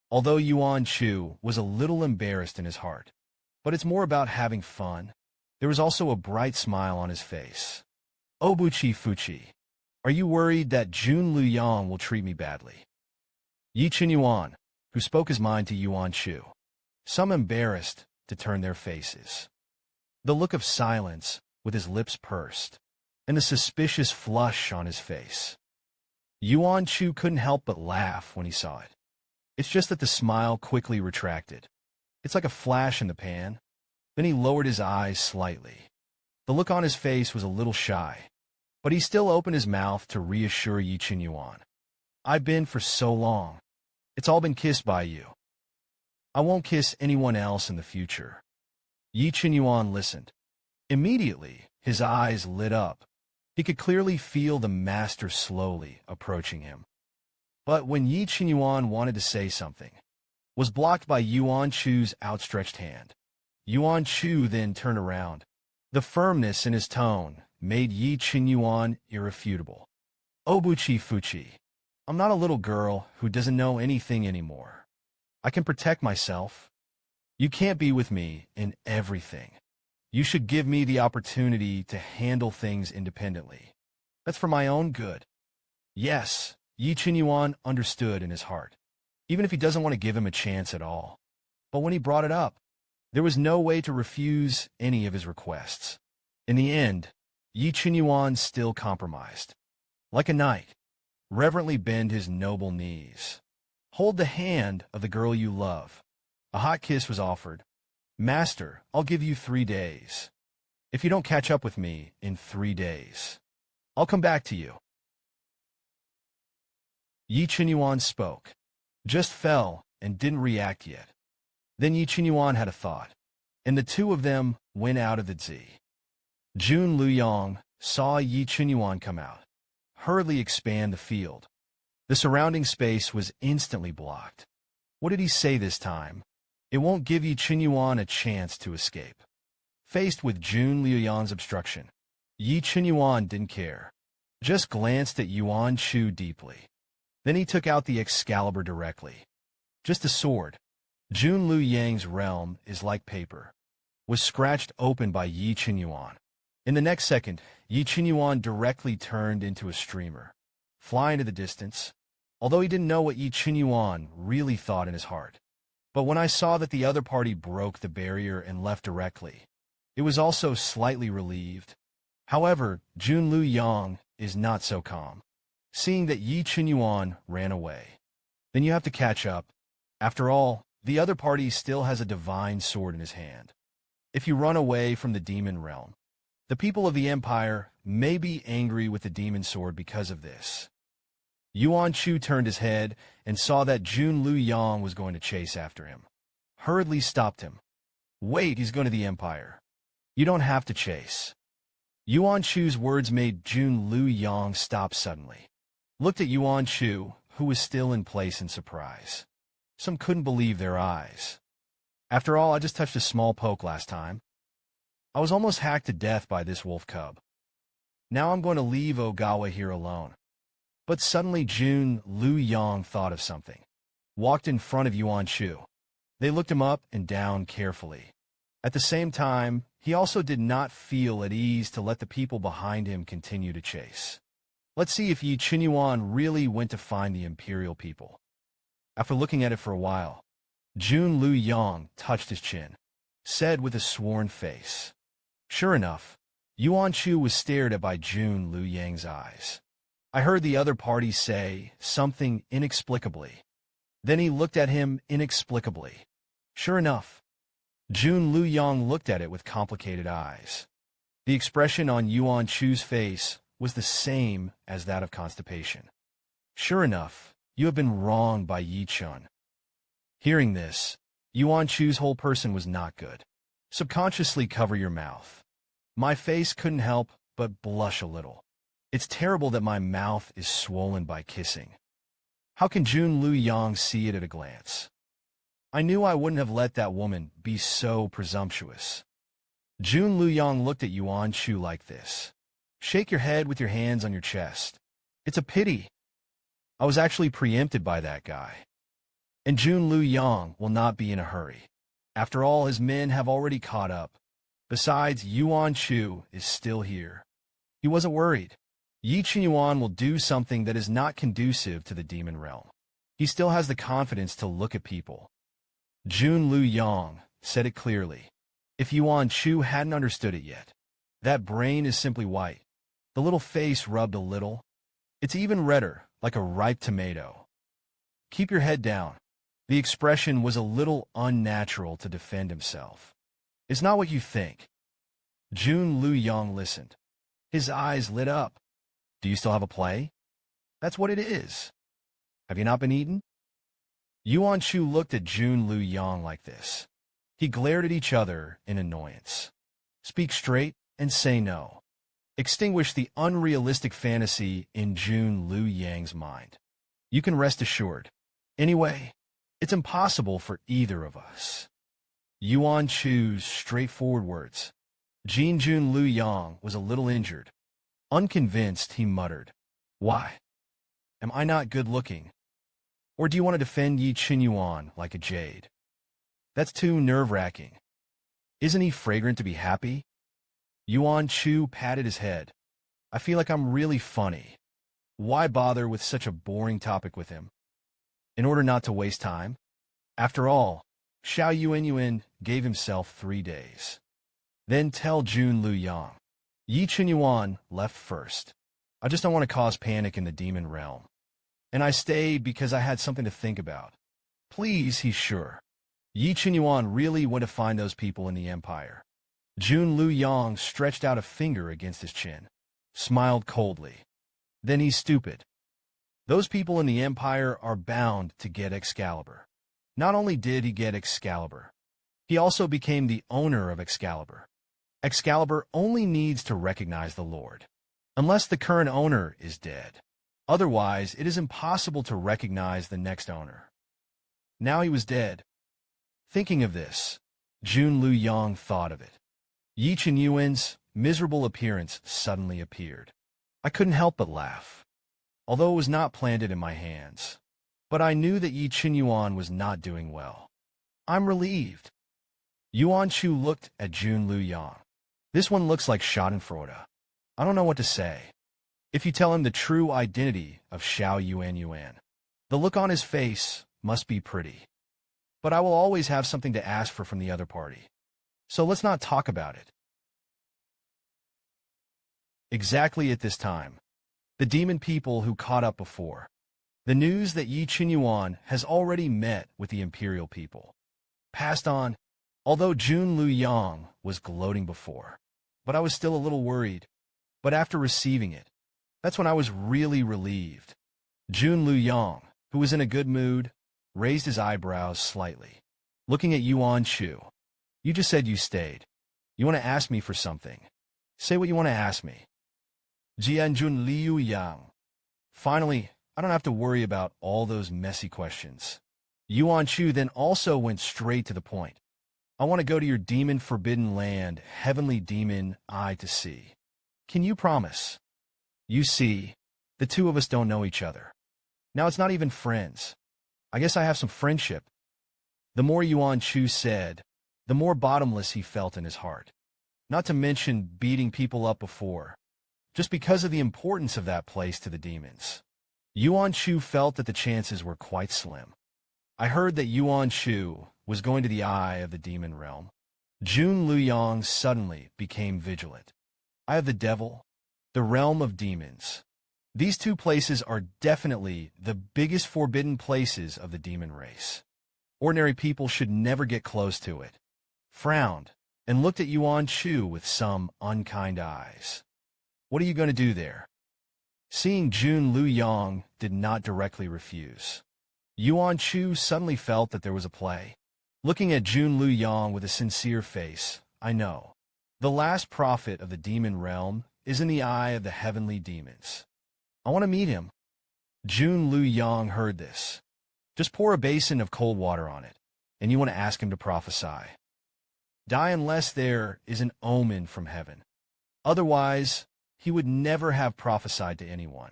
Although Yuan Chu was a little embarrassed in his heart, but it's more about having fun, there was also a bright smile on his face. Obuchi Fuchi, are you worried that Jun Luyang will treat me badly? Yi Qinyuan, who spoke his mind to Yuan Chu, some embarrassed to turn their faces. The look of silence, with his lips pursed, and the suspicious flush on his face. Yuan Chu couldn't help but laugh when he saw it. It's just that the smile quickly retracted. It's like a flash in the pan. Then he lowered his eyes slightly. The look on his face was a little shy, but he still opened his mouth to reassure Yi Qinyuan. I've been for so long. It's all been kissed by you. I won't kiss anyone else in the future. Yi Qinyuan listened. Immediately, his eyes lit up. He could clearly feel the master slowly approaching him. But when Yi Qinyuan wanted to say something, was blocked by Yuan Chu's outstretched hand. Yuan Chu then turned around. The firmness in his tone made Yi Qinyuan irrefutable. Obuchi Fuchi, I'm not a little girl who doesn't know anything anymore. I can protect myself. You can't be with me in everything. You should give me the opportunity to handle things independently. That's for my own good. Yes, Yi Qinyuan understood in his heart, even if he doesn't want to give him a chance at all. But when he brought it up, there was no way to refuse any of his requests. In the end, Yi Qinyuan still compromised. Like a knight, reverently bend his noble knees. Hold the hand of the girl you love. A hot kiss was offered. Master, I'll give you 3 days. If you don't catch up with me in 3 days, I'll come back to you. Yi Qinyuan spoke, just fell and didn't react yet. Then Yi Qinyuan had a thought, and the two of them went out of the zi. Jun Luyang saw Yi Qinyuan come out, hurriedly expand the field. The surrounding space was instantly blocked. What did he say this time? It won't give Yi Qinyuan a chance to escape. Faced with Jun Luyang's obstruction, Yi Qinyuan didn't care, just glanced at Yuan Chu deeply. Then he took out the Excalibur directly. Just a sword. Jun Luyang's realm is like paper. Was scratched open by Yi Qinyuan. In the next second, Yi Qinyuan directly turned into a streamer, flying to the distance, although he didn't know what Yi Qinyuan really thought in his heart. But when I saw that the other party broke the barrier and left directly, it was also slightly relieved. However, Jun Lu Yang is not so calm, seeing that Yi Qinyuan ran away. Then you have to catch up. After all, the other party still has a divine sword in his hand. If you run away from the demon realm, the people of the Empire may be angry with the demon sword because of this. Yuan Chu turned his head and saw that Jun Lu Yang was going to chase after him. Hurriedly stopped him. Wait, he's going to the Empire. You don't have to chase. Yuan Chu's words made Jun Lu Yang stop suddenly. Looked at Yuan Chu, who was still in place in surprise. Some couldn't believe their eyes. After all, I just touched a small poke last time. I was almost hacked to death by this wolf cub. Now I'm going to leave Ogawa here alone. But suddenly Jun Lu Yang thought of something. Walked in front of Yuan Chu. They looked him up and down carefully. At the same time, he also did not feel at ease to let the people behind him continue to chase. Let's see if Yi Qinyuan really went to find the imperial people. After looking at it for a while, Jun Lu Yang touched his chin, said with a sworn face. Sure enough, Yuan Chu was stared at by Jun Lu Yang's eyes. I heard the other party say something inexplicably. Then he looked at him inexplicably. Sure enough, Jun Lu Yang looked at it with complicated eyes. The expression on Yuan Chu's face was the same as that of constipation. Sure enough, you have been wronged by Yi Chun. Hearing this, Yuan Chu's whole person was not good. Subconsciously cover your mouth. My face couldn't help but blush a little. It's terrible that my mouth is swollen by kissing. How can Jun Lu Yang see it at a glance? I knew I wouldn't have let that woman be so presumptuous. Jun Lu Yang looked at Yuan Chu like this. Shake your head with your hands on your chest. It's a pity. I was actually preempted by that guy. And Jun Lu Yang will not be in a hurry. After all, his men have already caught up. Besides, Yuan Chu is still here. He wasn't worried. Yi Qinyuan will do something that is not conducive to the demon realm. He still has the confidence to look at people. Jun Lu Yang said it clearly. If Yuan Chu hadn't understood it yet, that brain is simply white. The little face rubbed a little. It's even redder, like a ripe tomato. Keep your head down. The expression was a little unnatural to defend himself. It's not what you think. Jun Lu Yang listened. His eyes lit up. Do you still have a play? That's what it is. Have you not been eaten? Yuan Chu looked at Jun Lu Yang like this. He glared at each other in annoyance. Speak straight and say no. Extinguish the unrealistic fantasy in Jun Lu Yang's mind. You can rest assured. Anyway, it's impossible for either of us. Yuan Chu's straightforward words. Jun Lu Yang was a little injured. Unconvinced, he muttered. Why? Am I not good-looking? Or do you want to defend Yi Qinyuan like a jade? That's too nerve-wracking. Isn't he fragrant to be happy? Yuan Chu patted his head. I feel like I'm really funny. Why bother with such a boring topic with him? In order not to waste time? After all, Xiao Yuanyuan gave himself 3 days. Then tell Jun Lu Yang. Yi Qinyuan left first. I just don't want to cause panic in the demon realm. And I stayed because I had something to think about. Please, he's sure. Yi Qinyuan really went to find those people in the Empire. Jun Lu Yang stretched out a finger against his chin, smiled coldly. Then he's stupid. Those people in the Empire are bound to get Excalibur. Not only did he get Excalibur, he also became the owner of Excalibur. Excalibur only needs to recognize the Lord, unless the current owner is dead. Otherwise, it is impossible to recognize the next owner. Now he was dead. Thinking of this, Jun Lu Yang thought of it. Yi Qinyuan's miserable appearance suddenly appeared. I couldn't help but laugh, although it was not planted in my hands. But I knew that Yi Qinyuan was not doing well. I'm relieved. Yuan Chu looked at Jun Lu Yang. This one looks like Schadenfreude. I don't know what to say. If you tell him the true identity of Xiao Yuanyuan, the look on his face must be pretty. but I will always have something to ask for from the other party. So let's not talk about it. Exactly at this time, the demon people who caught up before. The news that Yi Qinyuan has already met with the imperial people. Passed on, although Jun Lu Yang was gloating before. But I was still a little worried. But after receiving it, that's when I was really relieved. Jun Lu Yang, who was in a good mood, raised his eyebrows slightly. Looking at Yuan Shu. You just said you stayed. You want to ask me for something. Say what you want to ask me. Jianjun Liu Yang. Finally, I don't have to worry about all those messy questions. Yuan Shu then also went straight to the point. I want to go to your demon-forbidden land, heavenly demon eye to see. Can you promise? You see, the two of us don't know each other. Now it's not even friends. I guess I have some friendship. The more Yuan Shu said, the more bottomless he felt in his heart. Not to mention beating people up before, just because of the importance of that place to the demons. Yuan Shu felt that the chances were quite slim. I heard that Yuan Shu was going to the eye of the demon realm. Jun Lu Yang suddenly became vigilant. Eye of the devil, the realm of demons. These two places are definitely the biggest forbidden places of the demon race. Ordinary people should never get close to it. Frowned and looked at Yuan Shu with some unkind eyes. What are you going to do there? Seeing Jun Lu Yang did not directly refuse. Yuan Shu suddenly felt that there was a play. Looking at Jun Lu Yang with a sincere face, I know. The last prophet of the demon realm is in the eye of the heavenly demons. I want to meet him. Jun Lu Yang heard this. Just pour a basin of cold water on it, and you want to ask him to prophesy. Die unless there is an omen from heaven. Otherwise, he would never have prophesied to anyone.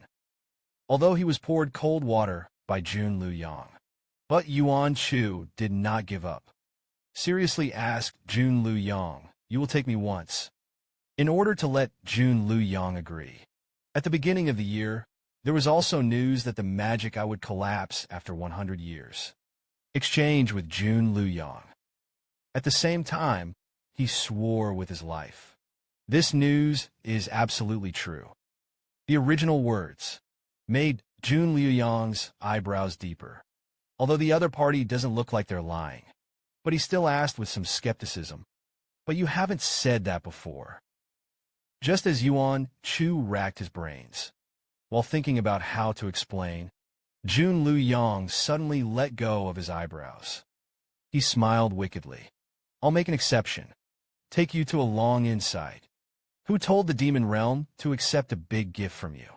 Although he was poured cold water by Jun Lu Yang. But Yuan Shu did not give up. Seriously asked Jun Lu Yang, you will take me once. In order to let Jun Lu Yang agree. At the beginning of the year, there was also news that the magic I would collapse after 100 years. Exchange with Jun Lu Yang. At the same time, he swore with his life. This news is absolutely true. The original words made Jun Lu Yang's eyebrows deeper. Although the other party doesn't look like they're lying. But he still asked with some skepticism. But you haven't said that before. Just as Yuan Shu racked his brains. While thinking about how to explain, Jun Lu Yang suddenly let go of his eyebrows. He smiled wickedly. I'll make an exception. Take you to a long insight. Who told the demon realm to accept a big gift from you?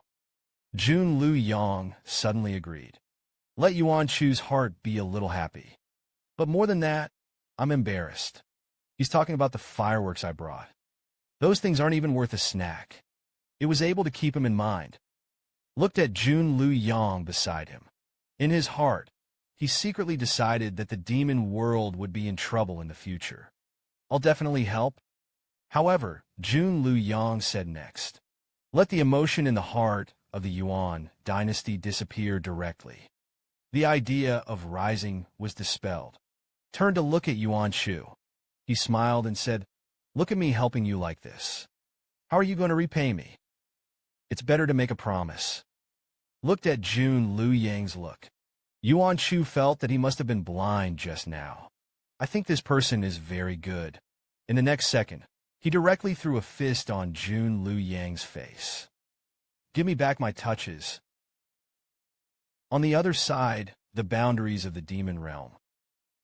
Jun Lu Yang suddenly agreed. Let Yuan Shu's heart be a little happy. But more than that, I'm embarrassed. He's talking about the fireworks I brought. Those things aren't even worth a snack. It was able to keep him in mind. Looked at Jun Lu Yang beside him. In his heart, he secretly decided that the demon world would be in trouble in the future. I'll definitely help. However, Jun Lu Yang said next. Let the emotion in the heart of the Yuan dynasty disappear directly. The idea of rising was dispelled. Turned to look at Yuan Shu. He smiled and said, look at me helping you like this. How are you going to repay me? It's better to make a promise. Looked at Jun Lu Yang's look. Yuan Shu felt that he must have been blind just now. I think this person is very good. In the next second, he directly threw a fist on Jun Lu Yang's face. Give me back my touches. On the other side, the boundaries of the demon realm.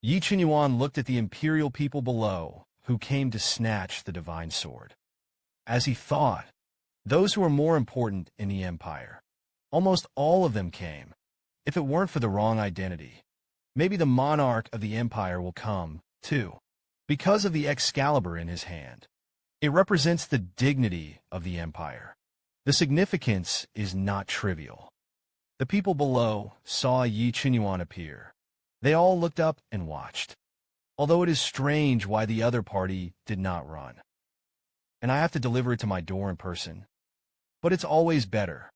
Yi Qinyuan looked at the imperial people below, who came to snatch the divine sword. As he thought, those who were more important in the empire. Almost all of them came. If it weren't for the wrong identity, maybe the monarch of the empire will come, too. Because of the Excalibur in his hand. It represents the dignity of the empire. The significance is not trivial. The people below saw Yi Qinyuan appear. They all looked up and watched. Although it is strange why the other party did not run. And I have to deliver it to my door in person. But it's always better.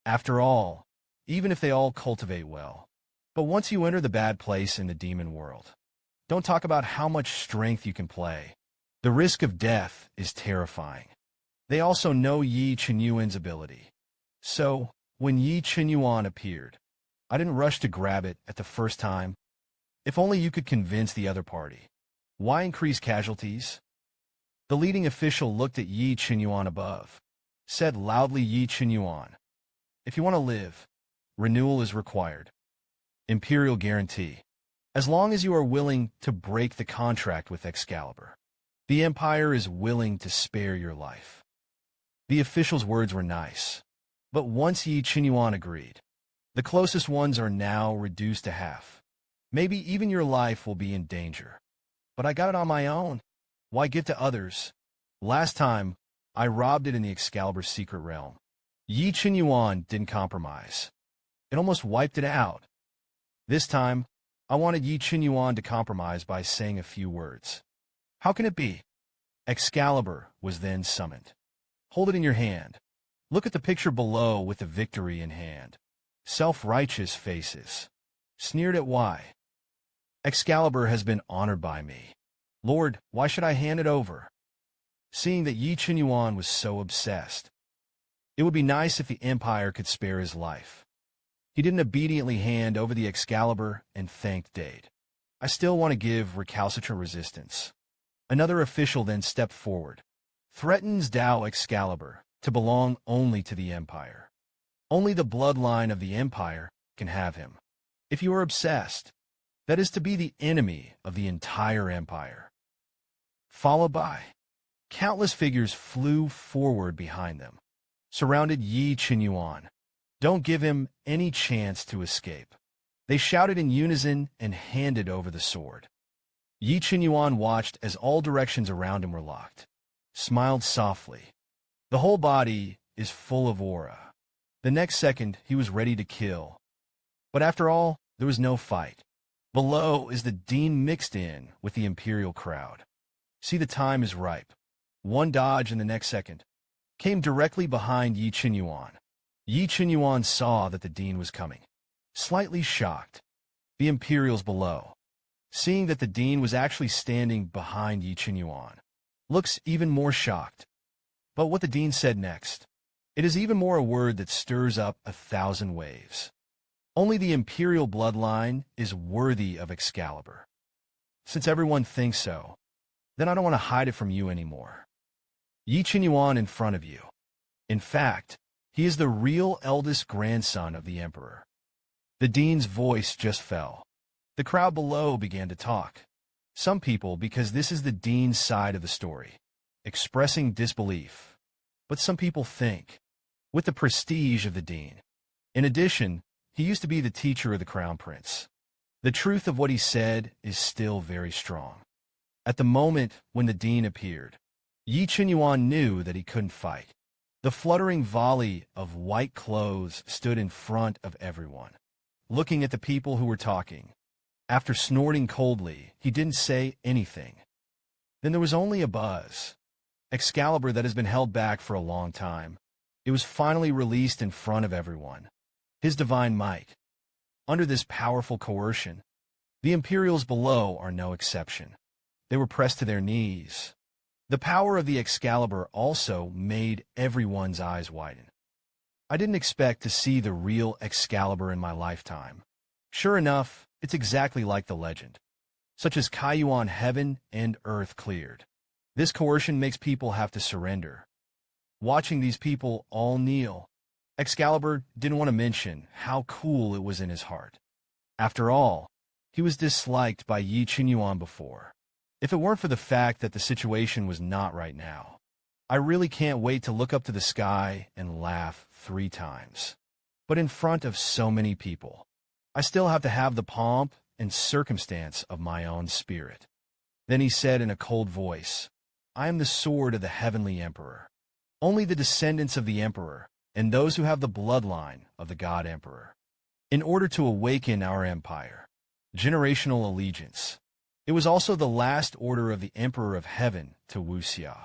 After all, even if they all cultivate well. But once you enter the bad place in the demon world, Don't talk about how much strength you can play. The risk of death is terrifying. They also know Yi Qinyuan's ability. So, when Yi Qinyuan appeared, I didn't rush to grab it at the first time. If only you could convince the other party. Why increase casualties? The leading official looked at Yi Qinyuan above, said loudly, Yi Qinyuan, if you want to live, renewal is required. Imperial guarantee. As long as you are willing to break the contract with Excalibur, the Empire is willing to spare your life. The official's words were nice, but once Yi Qinyuan agreed, the closest ones are now reduced to half. Maybe even your life will be in danger. But I got it on my own. Why give to others? Last time, I robbed it in the Excalibur's secret realm. Yi Qinyuan didn't compromise. It almost wiped it out. This time, I wanted Yi Qinyuan to compromise by saying a few words. How can it be? Excalibur was then summoned. Hold it in your hand. Look at the picture below with the victory in hand. Self-righteous faces. Sneered at why? Excalibur has been honored by me. Lord, why should I hand it over? Seeing that Yi Qinyuan was so obsessed. It would be nice if the Empire could spare his life. He didn't obediently hand over the Excalibur and thanked Dade. I still want to give recalcitrant resistance. Another official then stepped forward. Threatens Dao Excalibur to belong only to the Empire. Only the bloodline of the Empire can have him. If you are obsessed, that is to be the enemy of the entire Empire. Followed by, countless figures flew forward behind them, surrounded Yi Qinyuan. Don't give him any chance to escape. They shouted in unison and handed over the sword. Yi Qinyuan watched as all directions around him were locked, smiled softly. The whole body is full of aura. The next second, he was ready to kill. But after all, there was no fight. Below is the Dean mixed in with the Imperial crowd. See, the time is ripe. One dodge in the next second. Came directly behind Yi Qinyuan. Yi Qinyuan saw that the Dean was coming. Slightly shocked. The Imperials below, seeing that the Dean was actually standing behind Yi Qinyuan, looks even more shocked. But what the Dean said next, it is even more a word that stirs up 1,000 waves. Only the Imperial bloodline is worthy of Excalibur. Since everyone thinks so, then I don't want to hide it from you anymore. Yi Qinyuan in front of you. In fact, he is the real eldest grandson of the Emperor. The Dean's voice just fell. The crowd below began to talk. Some people, because this is the Dean's side of the story, expressing disbelief. But some people think, with the prestige of the Dean. In addition, he used to be the teacher of the Crown Prince. The truth of what he said is still very strong. At the moment when the Dean appeared, Yi Qinyuan knew that he couldn't fight. The fluttering volley of white clothes stood in front of everyone, looking at the people who were talking. After snorting coldly, he didn't say anything. Then there was only a buzz. Excalibur that has been held back for a long time. It was finally released in front of everyone. His divine might. Under this powerful coercion, the Imperials below are no exception. They were pressed to their knees. The power of the Excalibur also made everyone's eyes widen. I didn't expect to see the real Excalibur in my lifetime. Sure enough, it's exactly like the legend. Such as Kaiyuan heaven and earth cleared. This coercion makes people have to surrender. Watching these people all kneel, Excalibur didn't want to mention how cool it was in his heart. After all, he was disliked by Yi Qinyuan before. If it weren't for the fact that the situation was not right now, I really can't wait to look up to the sky and laugh 3 times. But in front of so many people, I still have to have the pomp and circumstance of my own spirit. Then he said in a cold voice, I am the sword of the heavenly Emperor. Only the descendants of the Emperor and those who have the bloodline of the God Emperor. In order to awaken our empire, generational allegiance. It was also the last order of the Emperor of Heaven to Wuxia.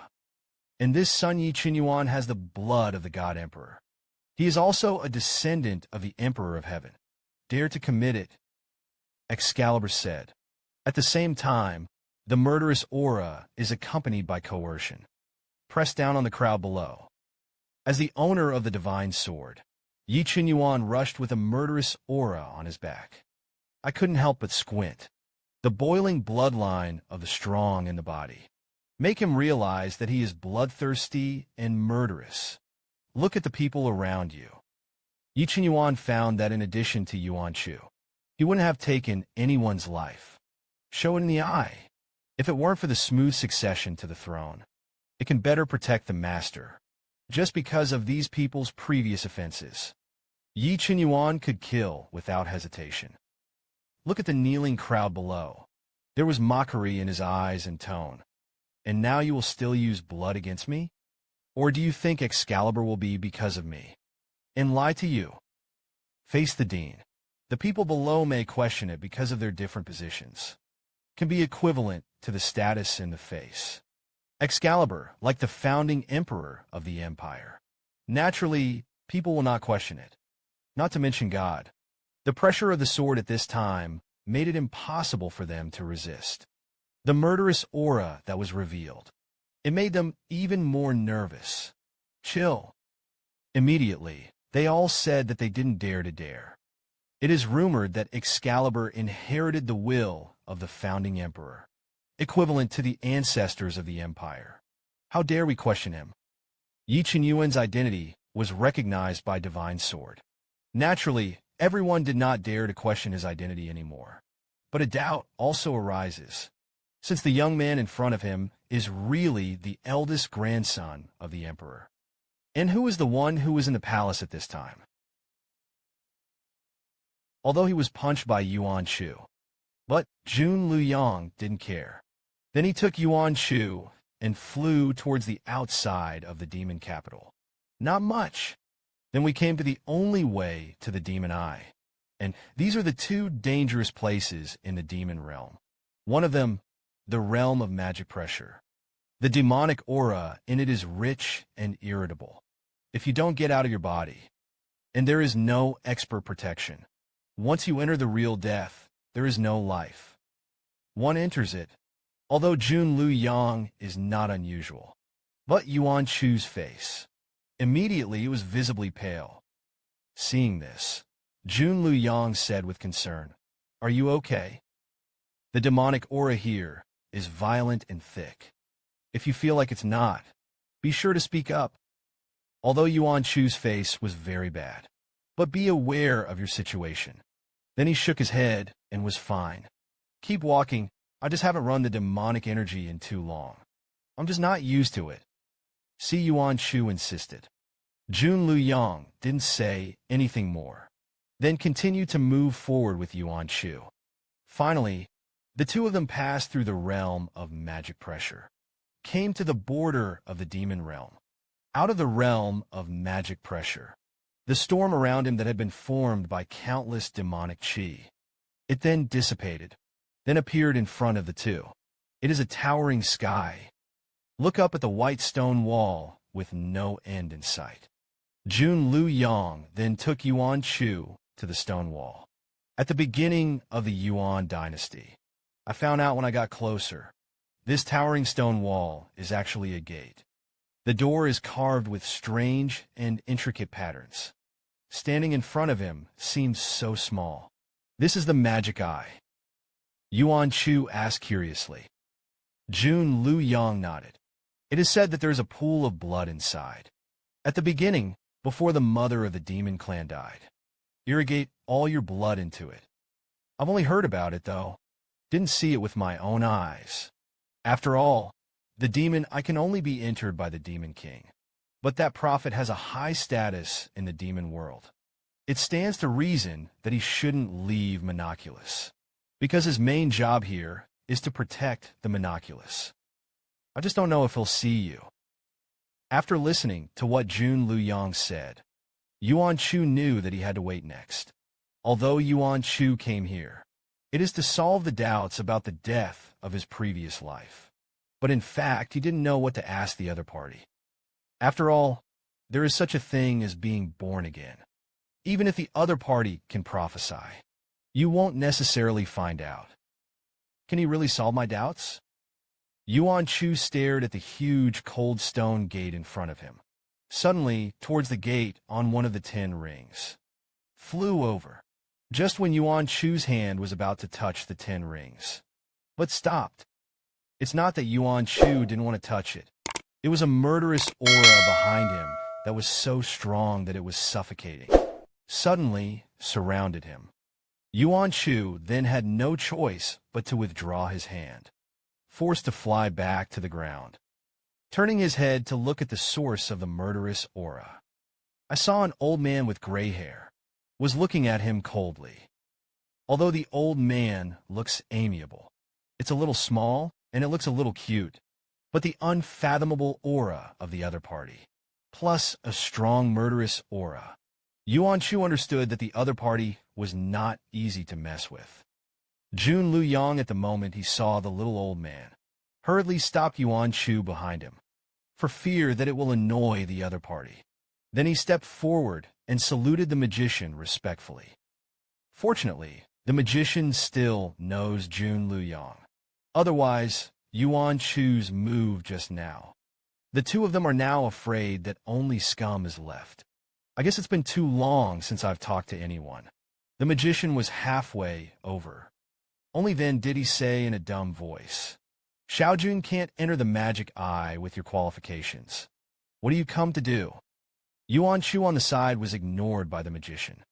And this son Yi Qinyuan has the blood of the God Emperor. He is also a descendant of the Emperor of Heaven. Dare to commit it, Excalibur said. At the same time, the murderous aura is accompanied by coercion. Press down on the crowd below. As the owner of the divine sword, Yi Qinyuan rushed with a murderous aura on his back. I couldn't help but squint. The boiling bloodline of the strong in the body make him realize that he is bloodthirsty and murderous. Look at the people around you. Yi Qinyuan found that in addition to Yuan Shu, he wouldn't have taken anyone's life. Show it in the eye. If it weren't for the smooth succession to the throne, it can better protect the master. Just because of these people's previous offenses, Yi Qinyuan could kill without hesitation. Look at the kneeling crowd below. There was mockery in his eyes and tone. And now you will still use blood against me? Or do you think Excalibur will be because of me? And lie to you? Face the dean. The people below may question it because of their different positions. Can be equivalent to the status in the face. Excalibur, like the founding emperor of the empire. Naturally, people will not question it. Not to mention God. The pressure of the sword at this time made it impossible for them to resist. The murderous aura that was revealed. It made them even more nervous. Chill. Immediately, they all said that they didn't dare to dare. It is rumored that Excalibur inherited the will of the founding emperor, equivalent to the ancestors of the empire. How dare we question him? Yi Qinyuan's identity was recognized by Divine Sword. Naturally, everyone did not dare to question his identity anymore. But a doubt also arises, since the young man in front of him is really the eldest grandson of the emperor. And who is the one who was in the palace at this time? Although he was punched by Yuan Shu. But Jun Luyang didn't care. Then he took Yuan Shu and flew towards the outside of the demon capital. Not much. Then we came to the only way to the demon eye. And these are the two dangerous places in the demon realm. One of them, the realm of magic pressure. The demonic aura in it is rich and irritable. If you don't get out of your body, and there is no expert protection. Once you enter the real death, there is no life. One enters it, although Jun Luyang is not unusual. But Yuan Chu's face. Immediately it was visibly pale. Seeing this, Jun Luyang said with concern, "Are you okay? The demonic aura here is violent and thick. If you feel like it's not, be sure to speak up." Although Yuan Chu's face was very bad. But be aware of your situation. Then he shook his head and was fine. Keep walking. I just haven't run the demonic energy in too long. I'm just not used to it. See, Yuan Chu insisted. Jun Luyang didn't say anything more. Then continued to move forward with Yuan Chu. Finally, the two of them passed through the realm of magic pressure. Came to the border of the demon realm. Out of the realm of magic pressure. The storm around him that had been formed by countless demonic chi. It then dissipated, then appeared in front of the two. It is a towering sky. Look up at the white stone wall with no end in sight. Jun Luyang then took Yuan Chu to the stone wall. At the beginning of the Yuan dynasty, I found out when I got closer, this towering stone wall is actually a gate. The door is carved with strange and intricate patterns. Standing in front of him seems so small. This is the magic eye. Yuan Chu asked curiously. Jun Luyang nodded. It is said that there is a pool of blood inside. At the beginning, before the mother of the demon clan died, irrigate all your blood into it. I've only heard about it, though. Didn't see it with my own eyes. After all, the demon I can only be entered by the demon king. But that prophet has a high status in the demon world. It stands to reason that he shouldn't leave Monoculus, because his main job here is to protect the Monoculus. I just don't know if he'll see you. After listening to what Jun Luyang said, Yuan Chu knew that he had to wait next. Although Yuan Chu came here, it is to solve the doubts about the death of his previous life. But in fact, he didn't know what to ask the other party. After all, there is such a thing as being born again. Even if the other party can prophesy, you won't necessarily find out. Can he really solve my doubts? Yuan Chu stared at the huge cold stone gate in front of him. Suddenly, towards the gate on one of the 10 rings, flew over, just when Yuan Chu's hand was about to touch the 10 rings. But stopped. It's not that Yuan Chu didn't want to touch it. It was a murderous aura behind him that was so strong that it was suffocating. Suddenly, surrounded him. Yuan Chu then had no choice but to withdraw his hand, forced to fly back to the ground. Turning his head to look at the source of the murderous aura, I saw an old man with gray hair, was looking at him coldly. Although the old man looks amiable, it's a little small and it looks a little cute, but the unfathomable aura of the other party, plus a strong murderous aura. Yuan Chu understood that the other party was not easy to mess with. Jun Luyang, at the moment he saw the little old man, hurriedly stopped Yuan Chu behind him, for fear that it will annoy the other party. Then he stepped forward and saluted the magician respectfully. Fortunately, the magician still knows Jun Luyang. Otherwise, Yuan Chu's move just now. The two of them are now afraid that only scum is left. I guess it's been too long since I've talked to anyone. The magician was halfway over. Only then did he say in a dumb voice, Xiaojun can't enter the magic eye with your qualifications. What do you come to do? Yuan Chu on the side was ignored by the magician.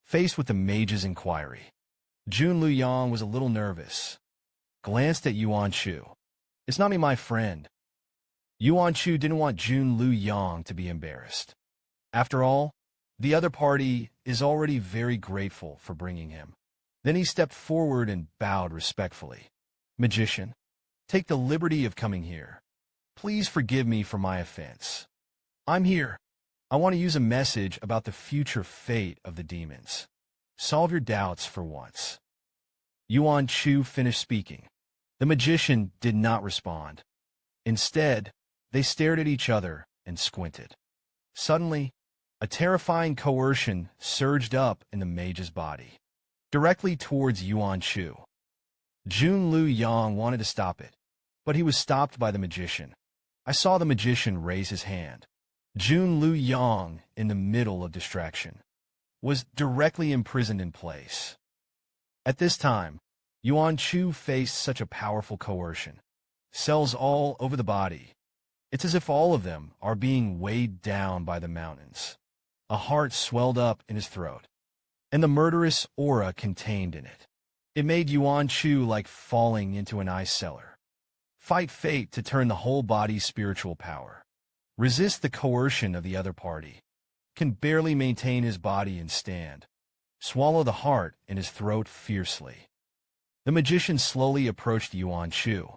Faced with the mage's inquiry, Jun Luyang was a little nervous. Glanced at Yuan Chu. It's not me, my friend. Yuan Chu didn't want Jun Luyang to be embarrassed. After all, the other party is already very grateful for bringing him. Then he stepped forward and bowed respectfully. Magician, take the liberty of coming here. Please forgive me for my offense. I'm here. I want to use a message about the future fate of the demons. Solve your doubts for once. Yuan Chu finished speaking. The magician did not respond. Instead, they stared at each other and squinted. Suddenly, a terrifying coercion surged up in the mage's body, directly towards Yuan Chu. Jun Luyang wanted to stop it, but he was stopped by the magician. I saw the magician raise his hand. Jun Luyang, in the middle of distraction, was directly imprisoned in place. At this time, Yuan Chu faced such a powerful coercion. Cells all over the body. It's as if all of them are being weighed down by the mountains. A heart swelled up in his throat, and the murderous aura contained in it. It made Yuan Chu like falling into an ice cellar. Fight fate to turn the whole body's spiritual power. Resist the coercion of the other party. Can barely maintain his body and stand. Swallow the heart in his throat fiercely. The magician slowly approached Yuan Chu,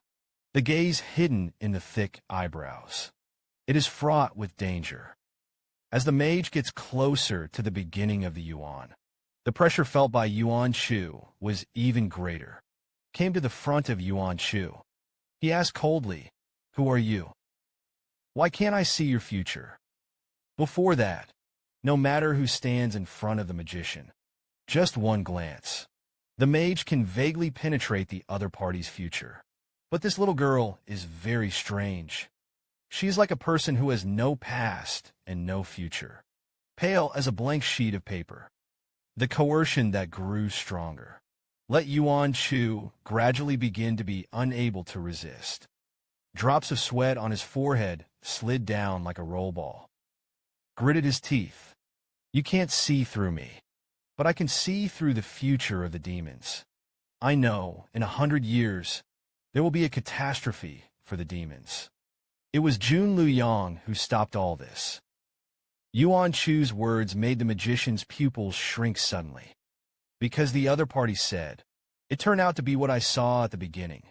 the gaze hidden in the thick eyebrows. It is fraught with danger. As the mage gets closer to the beginning of the Yuan, the pressure felt by Yuan Chu was even greater. Came to the front of Yuan Chu. He asked coldly, "Who are you? Why can't I see your future?" Before that, no matter who stands in front of the magician, just one glance, the mage can vaguely penetrate the other party's future. But this little girl is very strange. She is like a person who has no past and no future, pale as a blank sheet of paper. The coercion that grew stronger let Yuan Chu gradually begin to be unable to resist. Drops of sweat on his forehead slid down like a roll ball. Gritted his teeth. You can't see through me, but I can see through the future of the demons. I know in 100 years, there will be a catastrophe for the demons. It was Jun Luyang who stopped all this. Yuan Chu's words made the magician's pupils shrink suddenly. Because the other party said, it turned out to be what I saw at the beginning.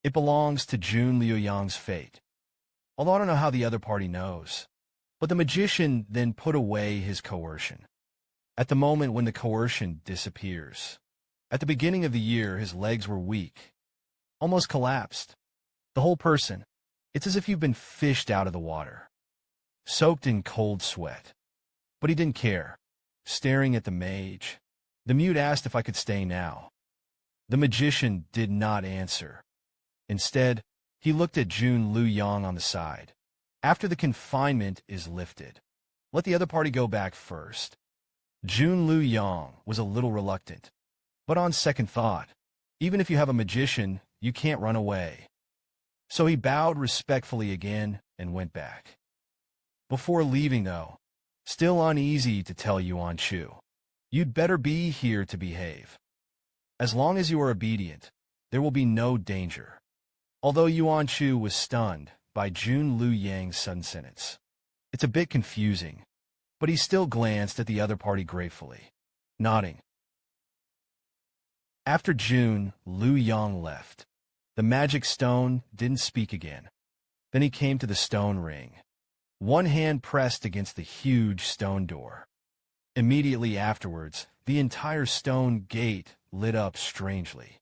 It belongs to Jun Luyang's fate. Although I don't know how the other party knows. But the magician then put away his coercion. At the moment when the coercion disappears. At the beginning of the year, his legs were weak, almost collapsed. The whole person, it's as if you've been fished out of the water, soaked in cold sweat. But he didn't care, staring at the mage. The mute asked if I could stay now. The magician did not answer. Instead, he looked at Jun Lu Yang on the side. After the confinement is lifted, let the other party go back first. Jun Lu Yang was a little reluctant, but on second thought, even if you have a magician, you can't run away. So he bowed respectfully again and went back. Before leaving, though, still uneasy to tell Yuan Chu, "You'd better be here to behave. As long as you are obedient, there will be no danger." Although Yuan Chu was stunned by Jun Lu Yang's sudden sentence, it's a bit confusing, but he still glanced at the other party gratefully, nodding. After Jun Lu Yang left, the magic stone didn't speak again. Then he came to the stone ring. One hand pressed against the huge stone door. Immediately afterwards, the entire stone gate lit up strangely.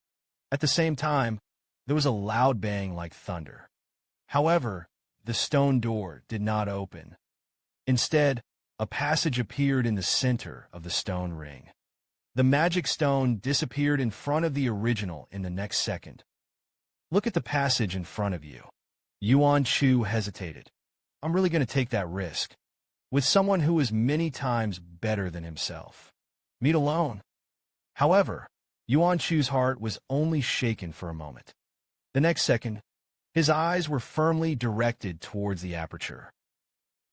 At the same time, there was a loud bang like thunder. However, the stone door did not open. Instead, a passage appeared in the center of the stone ring. The magic stone disappeared in front of the original in the next second. "Look at the passage in front of you." Yuan Chu hesitated. "I'm really going to take that risk with someone who is many times better than himself. Meet alone." However, Yuan Chu's heart was only shaken for a moment. The next second, his eyes were firmly directed towards the aperture.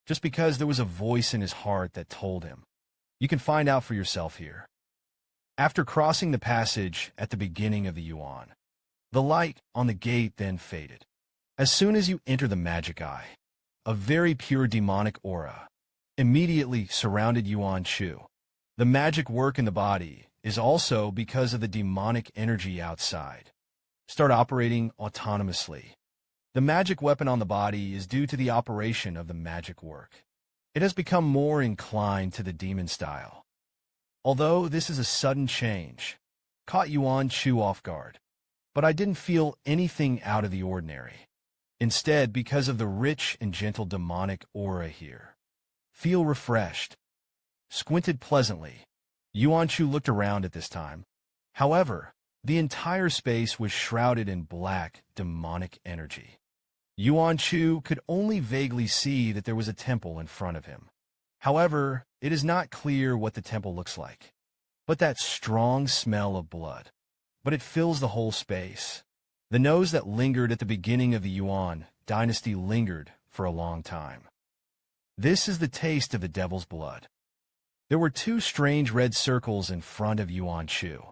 Just because there was a voice in his heart that told him, "You can find out for yourself here." After crossing the passage at the beginning of the Yuan, the light on the gate then faded. As soon as you enter the magic eye, a very pure demonic aura immediately surrounded Yuan Chu. The magic work in the body is also because of the demonic energy outside. Start operating autonomously. The magic weapon on the body is due to the operation of the magic work. It has become more inclined to the demon style. Although this is a sudden change, caught Yuan Chu off guard, but I didn't feel anything out of the ordinary. Instead, because of the rich and gentle demonic aura here, feel refreshed. Squinted pleasantly, Yuan Chu looked around at this time. However, the entire space was shrouded in black, demonic energy. Yuan Chu could only vaguely see that there was a temple in front of him. However, it is not clear what the temple looks like. But that strong smell of blood. But it fills the whole space. The nose that lingered at the beginning of the Yuan dynasty lingered for a long time. This is the taste of the devil's blood. There were two strange red circles in front of Yuan Chu.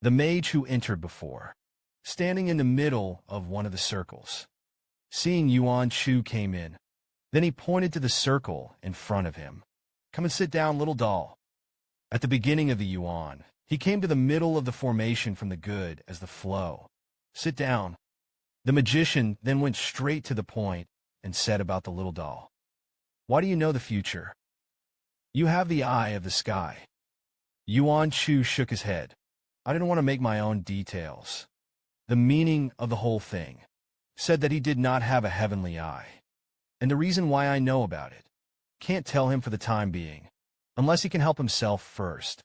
The mage who entered before, standing in the middle of one of the circles. Seeing Yuan Chu came in, then he pointed to the circle in front of him. "Come and sit down, little doll." At the beginning of the Yuan, he came to the middle of the formation from the good as the flow. "Sit down." The magician then went straight to the point and said about the little doll, "Why do you know the future? You have the eye of the sky." Yuan Chu shook his head. "I didn't want to make my own details." The meaning of the whole thing said that he did not have a heavenly eye. And the reason why I know about it, can't tell him for the time being, unless he can help himself first.